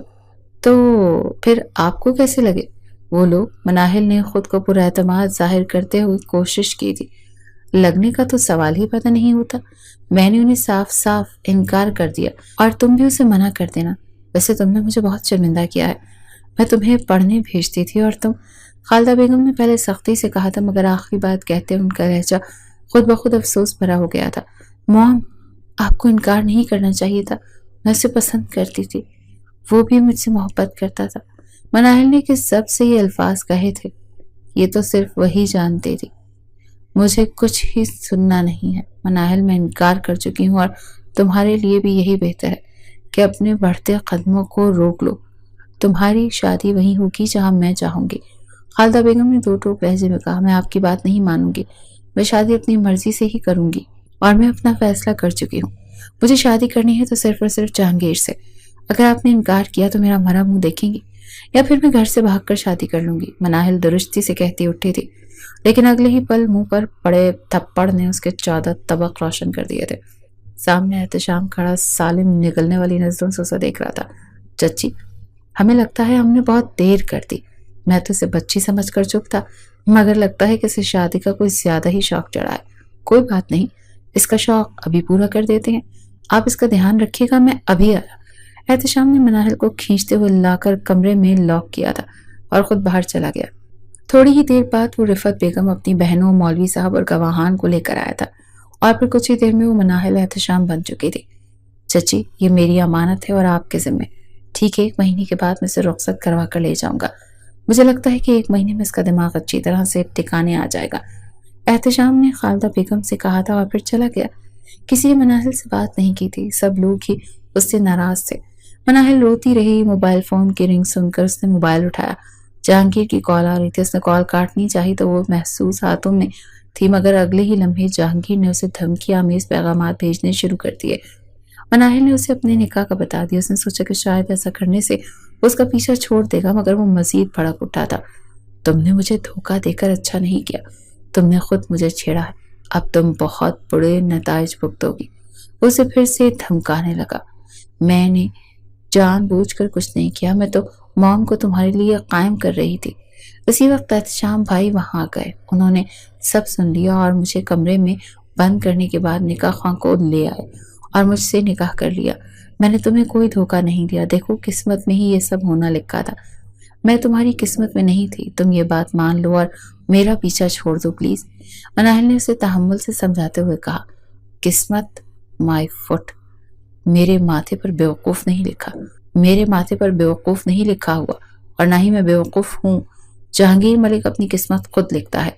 تو پھر آپ کو کیسے لگے وہ لوگ؟ مناہل نے خود کو پر اعتماد ظاہر کرتے ہوئے کوشش کی تھی. لگنے کا تو سوال ہی پیدا نہیں ہوتا. میں نے انہیں صاف صاف انکار کر دیا اور تم بھی اسے منع کر دینا. ویسے تم نے مجھے بہت شرمندہ کیا ہے. میں تمہیں پڑھنے بھیجتی تھی اور تم... خالدہ بیگم نے پہلے سختی سے کہا تھا، مگر آخری بات کہتے ان کا لہجہ خود بخود افسوس بھرا ہو گیا تھا. موم، آپ کو انکار نہیں کرنا چاہیے تھا. میں اسے پسند کرتی تھی، وہ بھی مجھ سے محبت کرتا تھا. مناہل نے کس سب سے یہ الفاظ کہے تھے یہ تو صرف وہی جانتے تھی. مجھے کچھ ہی سننا نہیں ہے مناہل. میں انکار کر چکی ہوں اور تمہارے لیے بھی یہی بہتر ہے کہ اپنے بڑھتے قدموں کو روک لو. تمہاری شادی وہیں ہوگی جہاں میں چاہوں گی. خالدہ بیگم نے دو ٹوک لہجے میں کہا. میں آپ کی بات نہیں مانوں گی. میں شادی اپنی مرضی سے ہی کروں گی اور میں اپنا فیصلہ کر چکی ہوں. مجھے شادی کرنی ہے تو صرف اور صرف جہانگیر سے. اگر آپ نے انکار کیا تو میرا مرا منہ دیکھیں گی یا پھر میں گھر سے بھاگ کر شادی کر لوں گی. مناہل درستی سے کہتی اٹھی تھی، لیکن اگلے ہی پل منہ پر پڑے تھپڑ نے اس کے 14 طبق روشن کر دیے تھے. سامنے احتشام کھڑا سالم نگلنے والی نظروں سے اسے دیکھ رہا تھا. چچی، ہمیں لگتا ہے ہم نے بہت دیر کر دی. میں تو اسے بچی سمجھ کر چپ تھا، مگر لگتا ہے کہ اسے شادی کا کوئی زیادہ ہی شوق چڑھا ہے. کوئی بات نہیں، اس کا شوق ابھی پورا کر دیتے ہیں. آپ اس کا دھیان رکھیے گا، میں ابھی آیا. احتشام نے مناہل کو کھینچتے ہوئے لا کر کمرے میں لاک کیا تھا اور خود باہر چلا گیا. تھوڑی ہی دیر بعد وہ رفعت بیگم اپنی بہنوں، مولوی صاحب اور گواہان کو لے کر آیا تھا اور پھر کچھ ہی دیر میں وہ مناہل احتشام بن چکی تھی۔ چچی، یہ میری امانت ہے اور آپ کے ذمے۔ ٹھیک ہے، 1 مہینے کے بعد میں اسے رخصت کروا کر لے جاؤں گا۔ مجھے لگتا ہے کہ 1 مہینے میں اس کا دماغ اچھی طرح سے ٹھکانے آ جائے گا، احتشام نے خالدہ بیگم سے کہا تھا اور پھر چلا گیا۔ کسی نے مناہل سے بات نہیں کی تھی، سب لوگ ہی اس سے ناراض تھے۔ مناہل روتی رہی، موبائل فون کی رنگ سن کر اس نے موبائل اٹھایا۔ جہانگیر کی کال آ رہی تھی، اس نے کال کاٹنی چاہی تو وہ محسوس ہاتھوں میں تھی، مگر اگلے ہی لمحے جہانگیر نے اسے دھمکی آمیز پیغامات بھیجنے شروع کر دیے۔ مناہل نے اسے اپنے نکاح کا بتا دیا۔ اس نے سوچا کہ شاید ایسا کرنے سے وہ اس کا پیچھا چھوڑ دے گا، مگر وہ مزید بھڑک اٹھا تھا۔ تم نے مجھے دھوکہ دے کر اچھا نہیں کیا، تم نے خود مجھے چھیڑا ہے، اب تم بہت بڑے نتائج بھگتو گی۔ وہ اسے پھر سے دھمکانے لگا۔ میں نے جان بوجھ کر کچھ نہیں کیا، میں تو موم کو تمہارے لیے قائم کر رہی تھی۔ اسی وقت احتشام بھائی وہاں آ گئے، انہوں نے سب سن لیا اور مجھے کمرے میں بند کرنے کے بعد نکاح خواہ کو لے آئے اور مجھ سے نکاح کر لیا۔ میں نے تمہیں کوئی دھوکہ نہیں دیا، دیکھو قسمت میں ہی یہ سب ہونا لکھا تھا۔ میں تمہاری قسمت میں نہیں تھی، تم یہ بات مان لو اور میرا پیچھا چھوڑ دو پلیز۔ مناہل نے اسے تحمل سے سمجھاتے ہوئے کہا، قسمت مائی فٹ، میرے ماتھے پر بیوقوف نہیں لکھا، میرے ماتھے پر بیوقوف نہیں لکھا ہوا، اور نہ ہی میں بیوقوف ہوں۔ جہانگیر ملک اپنی قسمت خود لکھتا ہے،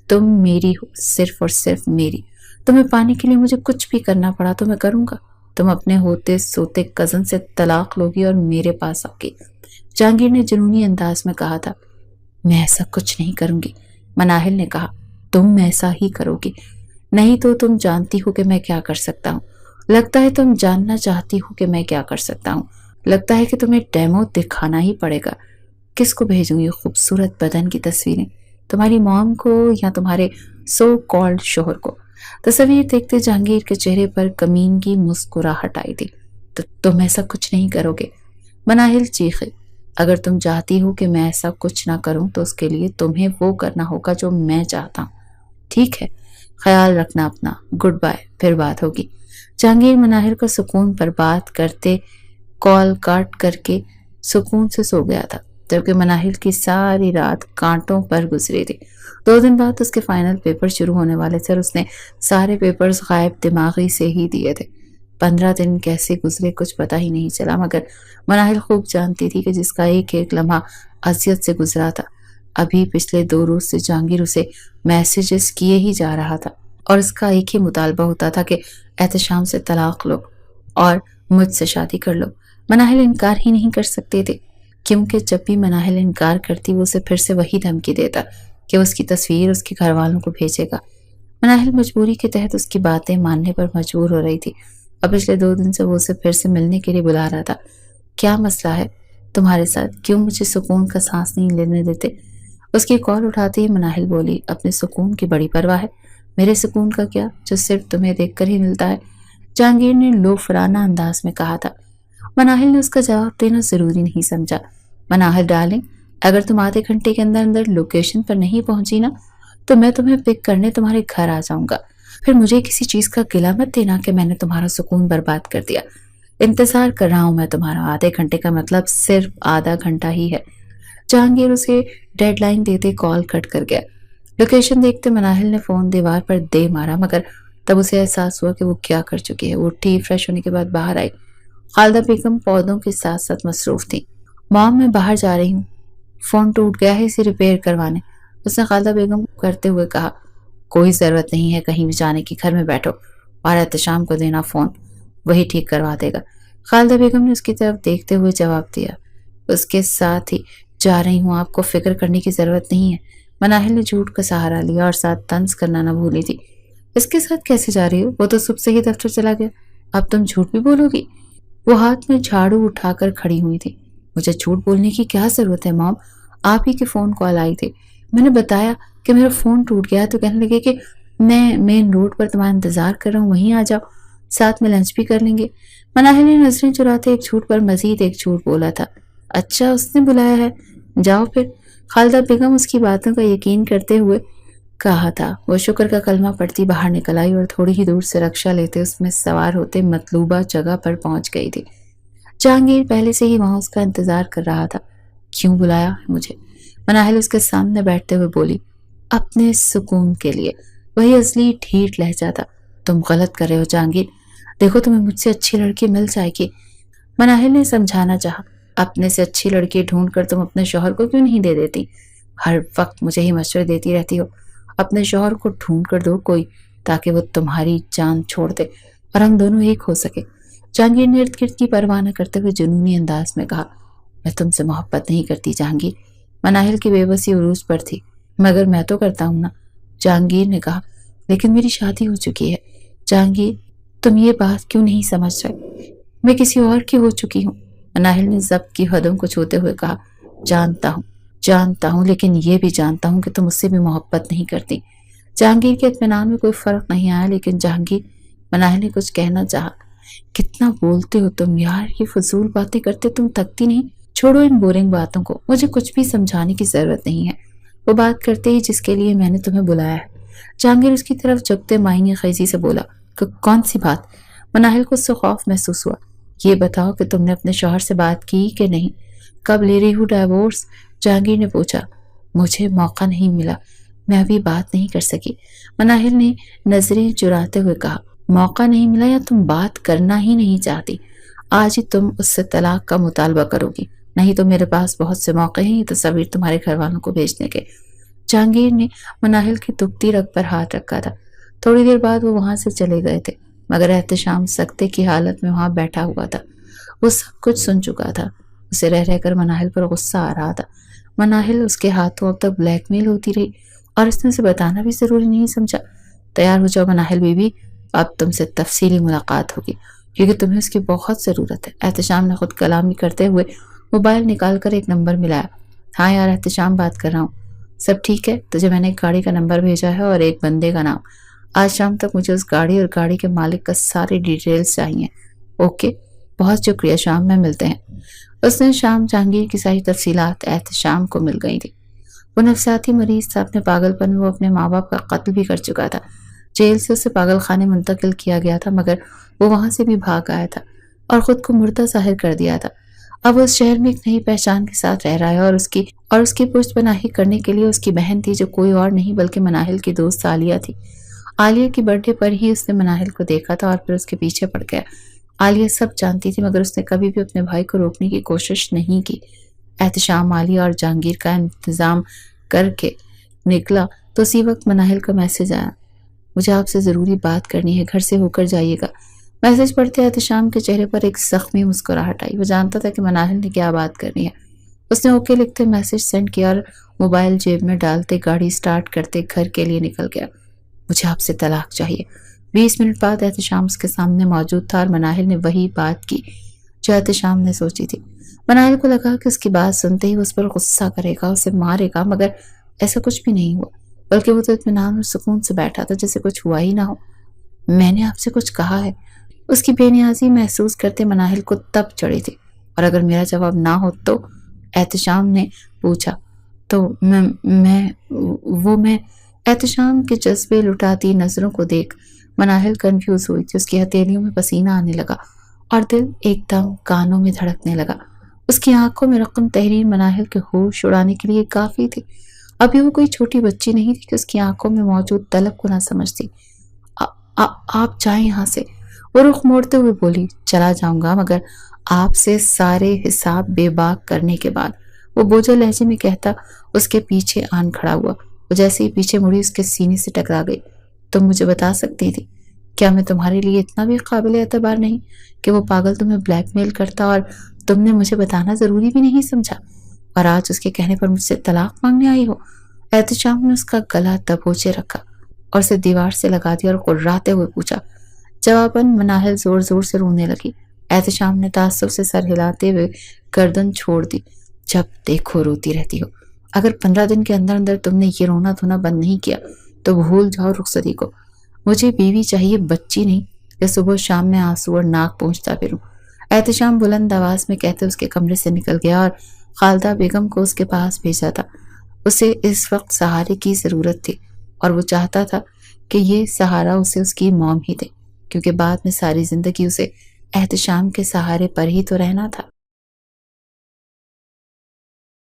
تم میری ہو، صرف اور صرف میری۔ تمہیں پانے کے لیے مجھے کچھ بھی کرنا پڑا تو میں کروں گا۔ تم اپنے ہوتے سوتے کزن سے طلاق لوگی اور میرے پاس آگی۔ جہانگیر نے جنونی انداز میں کہا تھا۔ میں ایسا کچھ نہیں کروں گی، مناہل نے کہا۔ تم ایسا ہی کرو گی، نہیں تو تم جانتی ہو کہ میں کیا کر سکتا ہوں۔ لگتا ہے تم جاننا چاہتی ہو کہ میں کیا کر سکتا ہوں۔ لگتا ہے کہ تمہیں ڈیمو دکھانا ہی پڑے گا۔ کس کو بھیجوں یہ خوبصورت بدن کی تصویریں، تمہاری موم کو یا تمہارے سو کالڈ شوہر کو؟ تصویر دیکھتے جہانگیر کے چہرے پر کمین کی مسکراہٹ آئی تھی۔ تو تم ایسا کچھ نہیں کرو گے؟ مناہل چیخے۔ اگر تم چاہتی ہو کہ میں ایسا کچھ نہ کروں تو اس کے لیے تمہیں وہ کرنا ہوگا جو میں چاہتا ہوں۔ ٹھیک ہے، خیال رکھنا اپنا، گڈ بائے، پھر بات ہوگی۔ جہانگیر مناہل کو سکون پر بات کرتے کال کاٹ کر کے سکون سے سو گیا تھا، جبکہ مناہل کی ساری رات کانٹوں پر گزری تھی۔ 2 دن بعد اس کے فائنل پیپر شروع ہونے والے تھے اور اس نے سارے پیپرز غائب دماغی سے ہی دیے تھے۔ 15 دن کیسے گزرے کچھ پتہ ہی نہیں چلا، مگر مناہل خوب جانتی تھی کہ جس کا ایک ایک لمحہ اذیت سے گزرا تھا۔ ابھی پچھلے 2 روز سے جہانگیر اسے میسیجز کیے ہی جا رہا تھا اور اس کا ایک ہی مطالبہ ہوتا تھا کہ احتشام سے طلاق لو اور مجھ سے شادی کر لو۔ مناہل انکار ہی نہیں کر سکتے تھے، کیونکہ جب بھی مناہل انکار کرتی وہ اسے پھر سے وہی دھمکی دیتا کہ اس کی تصویر اس کے گھر والوں کو بھیجے گا۔ مناہل مجبوری کے تحت اس کی باتیں ماننے پر مجبور ہو رہی تھی۔ اب پچھلے 2 دن سے وہ اسے پھر سے ملنے کے لیے بلا رہا تھا۔ کیا مسئلہ ہے تمہارے ساتھ؟ کیوں مجھے سکون کا سانس نہیں لینے دیتے؟ اس کی کال اٹھاتے ہی مناہل بولی، اپنے سکون کی بڑی پرواہ ہے، میرے سکون کا کیا جو صرف تمہیں دیکھ کر ہی ملتا ہے، جہانگیر نے لوفرانہ انداز میں کہا تھا۔ مناہل نے اس کا جواب دینا ضروری نہیں سمجھا۔ مناہل ڈارلنگ، اگر تم آدھے گھنٹے کے اندر اندر لوکیشن پر نہیں پہنچی نا تو میں تمہیں پک کرنے تمہارے گھر آ جاؤں گا۔ پھر مجھے کسی چیز کا گلہ مت دینا کہ میں نے تمہارا سکون برباد کر دیا۔ انتظار کر رہا ہوں میں تمہارا، آدھے گھنٹے کا مطلب صرف آدھا گھنٹہ ہی ہے۔ جہانگیر اسے ڈیڈ لائن دیتے کال کٹ کر گیا۔ لوکیشن دیکھتے مناہل نے فون دیوار پر دے مارا، مگر تب اسے احساس ہوا کہ وہ کیا کر چکی ہے۔ وہ اٹھی، فریش ہونے کے بعد باہر آئی۔ خالدہ بیگم پودوں کے ساتھ ساتھ مصروف تھی۔ مام، میں باہر جا رہی ہوں، فون ٹوٹ گیا ہے، اسے ریپیئر کروانے، اس نے خالدہ بیگم کرتے ہوئے کہا۔ کوئی ضرورت نہیں ہے کہیں بھی جانے کی، گھر میں بیٹھو اور احتشام کو دینا فون، وہی ٹھیک کروا دے گا۔ خالدہ بیگم نے اس کی طرف دیکھتے ہوئے جواب دیا۔ اس کے ساتھ ہی جا رہی ہوں، آپ کو فکر کرنے کی ضرورت نہیں ہے۔ مناہل نے جھوٹ کا سہارا لیا اور ساتھ طنز کرنا نہ بھولی تھی۔ اس کے ساتھ کیسے جا رہی ہو؟ وہ تو صبح سے ہی دفتر چلا گیا، اب تم جھوٹ بھی بولو گی؟ وہ ہاتھ میں جھاڑو اٹھا کر کھڑی ہوئی تھی۔ مجھے جھوٹ بولنے کی کیا ضرورت ہے مام، آپ ہی کی فون کال آئی تھی، میں نے بتایا کہ میرا فون ٹوٹ گیا تو کہنے لگے کہ میں مین روڈ پر تمہارا انتظار کر رہا ہوں، وہیں آ جاؤ، ساتھ میں لنچ بھی کر لیں گے۔ مناہل نے نظریں چراتے ایک جھوٹ پر مزید ایک جھوٹ بولا تھا۔ اچھا، اس نے بلایا ہے، جاؤ پھر۔ خالدہ بیگم اس کی باتوں کا یقین کرتے ہوئے کہا تھا۔ وہ شکر کا کلمہ پڑھتی باہر نکل آئی اور تھوڑی ہی دور سے رکشہ لیتے اس میں سوار ہوتے مطلوبہ جگہ پر پہنچ گئی تھی۔ جہانگیر پہلے سے ہی وہاں اس کا انتظار کر رہا تھا۔ کیوں بلایا ہے مجھے؟ مناہل اس کے سامنے بیٹھتے ہوئے بولی۔ اپنے سکون کے لیے، وہی اصلی ٹھیٹ لہجہ تھا۔ تم غلط کر رہے ہو جہانگیر، دیکھو تمہیں مجھ سے اچھی لڑکی مل جائے گی۔ مناہل نے سمجھانا چاہا، اپنے سے اچھی لڑکی ڈھونڈ کر تم اپنے شوہر کو کیوں نہیں دے دیتی؟ ہر وقت مجھے ہی مشورے دیتی رہتی ہو۔ اپنے شوہر کو ڈھونڈ کر دو کوئی، تاکہ وہ تمہاری جان چھوڑ دے اور ہم دونوں ایک ہو سکے۔ جہانگیر نے ارد گرد کی پرواہ نہ کرتے ہوئے جنونی انداز میں کہا، میں تم سے محبت نہیں کرتی جہانگیر۔ مناہل کی بے بسی عروج پر تھی۔ مگر میں تو کرتا ہوں نا، جہانگیر نے کہا، لیکن میری شادی ہو چکی ہے۔ جہانگیر، تم یہ بات کیوں نہیں سمجھ رہے؟ میں کسی اور کی ہو چکی ہوں۔ مناہل نے ضبط کی حدوں کو چھوتے ہوئے کہا، جانتا ہوں، لیکن یہ بھی جانتا ہوں کہ تم اس سے بھی محبت نہیں کرتی۔ جہانگیر کے اطمینان میں کوئی فرق نہیں آیا، لیکن جہانگیر، مناہل نے کچھ کہنا چاہا۔ کتنا بولتے ہو تم یار، یہ فضول باتیں کرتے تم تھکتی نہیں؟ چھوڑو ان بورنگ باتوں کو، مجھے کچھ بھی سمجھانے کی ضرورت نہیں ہے۔ وہ بات کرتے ہی جس کے لیے میں نے تمہیں بلایا ہے۔ جہانگیر اس کی طرف جھکتے معنی خیزی سے بولا، کہ کون سی بات؟ مناہل کو اس سے خوف محسوس ہوا۔ یہ بتاؤ کہ تم نے اپنے شوہر سے بات کی کہ نہیں؟ کب لے رہی ہوں ڈائیورس؟ جہانگیر نے پوچھا۔ مجھے موقع نہیں ملا، میں ابھی بات نہیں کر سکی، مناہل نے نظریں چراتے ہوئے کہا۔ موقع نہیں ملا یا تم بات کرنا ہی نہیں چاہتی؟ آج ہی تم اس سے طلاق کا مطالبہ کرو گی، نہیں تو میرے پاس بہت سے موقع ہیں یہ تصاویر تمہارے گھر والوں کو بھیجنے کے۔ جہانگیر نے مناہل کی دکھتی رگ پر ہاتھ رکھا تھا۔ تھوڑی دیر بعد وہ وہاں سے چلے گئے تھے، مگر احتشام سکتے کی حالت میں وہاں بیٹھا ہوا تھا۔ وہ سب کچھ سن چکا تھا۔ اسے رہ رہ کر مناہل پر غصہ آ رہا تھا۔ مناہل اس کے ہاتھوں اب تک بلیک میل ہوتی رہی اور اس نے اسے بتانا بھی ضروری نہیں سمجھا۔ تیار ہو جاؤ مناہل بی بی، اب تم سے تفصیلی ملاقات ہوگی، کیونکہ تمہیں اس کی بہت ضرورت ہے۔ احتشام نے خود کلامی کرتے ہوئے موبائل نکال کر ایک نمبر ملایا۔ ہاں یار احتشام بات کر رہا ہوں، سب ٹھیک ہے؟ تجھے میں نے ایک گاڑی کا نمبر بھیجا ہے اور ایک بندے کا نام۔ آج شام تک مجھے اس گاڑی اور گاڑی کے مالک کا ساری ڈیٹیلز چاہیے۔ اوکے، بہت شکریہ، شام میں ملتے ہیں۔ اس نے شام جہانگیر کی ساری تفصیلات احتشام کو مل گئی تھی۔ وہ نفسیاتی مریض تھا، اپنے پاگل پن میں وہ اپنے ماں باپ کا قتل بھی کر چکا تھا۔ جیل سے اسے پاگل خانے منتقل کیا گیا تھا، مگر وہ وہاں سے بھی بھاگ آیا تھا اور خود کو مردہ ظاہر کر دیا تھا۔ اب وہ اس شہر میں ایک نئی پہچان کے ساتھ رہ رہا ہے اور اس کی پشت پناہی کرنے کے لیے اس کی بہن تھی، جو کوئی اور نہیں بلکہ مناہل کی دوست عالیہ تھی۔ عالیہ کی برتھ ڈے پر ہی اس نے مناہل کو دیکھا تھا اور پھر اس کے پیچھے پڑ گیا۔ عالیہ سب جانتی تھی، مگر اس نے کبھی بھی اپنے بھائی کو روکنے کی کوشش نہیں کی۔ احتشام عالیہ اور جہانگیر کا انتظام کر کے نکلا تو اسی وقت مناہل کا میسج آیا، مجھے آپ سے ضروری بات کرنی ہے، گھر سے ہو کر جائیے گا۔ میسج پڑھتے احتشام کے چہرے پر ایک زخمی مسکراہٹ آئی۔ وہ جانتا تھا کہ مناہل نے کیا بات کرنی ہے۔ اس نے اوکے لکھتے میسج سینڈ کیا اور موبائل جیب میں ڈالتے گاڑی سٹارٹ کرتے گھر کے لیے نکل گیا۔ مجھے آپ سے طلاق چاہیے۔ 20 منٹ بعد احتشام اس کے سامنے موجود تھا اور مناہل نے وہی بات کی جو احتشام نے سوچی تھی۔ مناہل کو لگا کہ اس کی بات سنتے ہی اس پر غصہ کرے گا، اسے مارے گا، مگر ایسا کچھ بھی نہیں ہوا، بلکہ وہ تو اطمینان اور سکون سے بیٹھا تھا جیسے کچھ ہوا ہی نہ ہو۔ میں نے آپ سے کچھ کہا ہے؟ اس کی بے نیازی محسوس کرتے مناہل کو تب چڑھی تھی، اور اگر میرا جواب نہ ہو تو؟ احتشام نے پوچھا۔ تو میں احتشام کے جذبے لٹاتی نظروں کو دیکھ مناہل کنفیوز ہوئی تھی۔ اس کی ہتھیلیوں میں پسینہ آنے لگا اور دل ایک دم کانوں میں دھڑکنے لگا۔ اس کی آنکھوں میں رقم تحریر مناہل کے ہوش اڑانے کے لیے کافی تھی۔ ابھی وہ کوئی چھوٹی بچی نہیں تھی کہ اس کی آنکھوں میں موجود طلب کو نہ سمجھتی۔ آپ جائیں یہاں سے، وہ رخ موڑتے ہوئے بولی۔ چلا جاؤں گا، مگر آپ سے سارے حساب بے باک کرنے کے بعد، وہ بوجھل لہجے میں کہتا اس کے پیچھے آن کھڑا ہوا۔ وہ جیسے ہی پیچھے مڑی اس کے سینے سے ٹکرا گئی۔ تم مجھے بتا سکتی تھی، کیا میں تمہارے لیے اتنا بھی قابل اعتبار نہیں کہ وہ پاگل تمہیں بلیک میل کرتا اور تم نے مجھے بتانا ضروری بھی نہیں سمجھا، اور آج اس کے کہنے پر مجھ سے طلاق مانگنے آئی ہو؟ احتشام نے اس کا گلا دبوچے رکھا اور اسے دیوار سے لگا دیا اور قرراتے ہوئے پوچھا۔ جواباً مناہل زور زور سے رونے لگی۔ احتشام نے تعصب سے سر ہلاتے ہوئے گردن چھوڑ دی۔ جب دیکھو روتی رہتی ہو، اگر 15 دن کے اندر اندر تم نے یہ رونا دھونا بند نہیں کیا تو بھول جاؤ رخصتی کو۔ مجھے بیوی چاہیے، بچی نہیں کہ صبح شام میں آنسو اور ناک پوچھتا پھروں۔ احتشام بلند آواز میں کہتے اس کے کمرے سے نکل گیا اور خالدہ بیگم کو اس کے پاس بھیجا تھا۔ اسے اس وقت سہارے کی ضرورت تھی اور وہ چاہتا تھا کہ یہ سہارا اسے اس کی موم ہی دے، کیونکہ بعد میں ساری زندگی اسے احتشام کے سہارے پر ہی تو رہنا تھا۔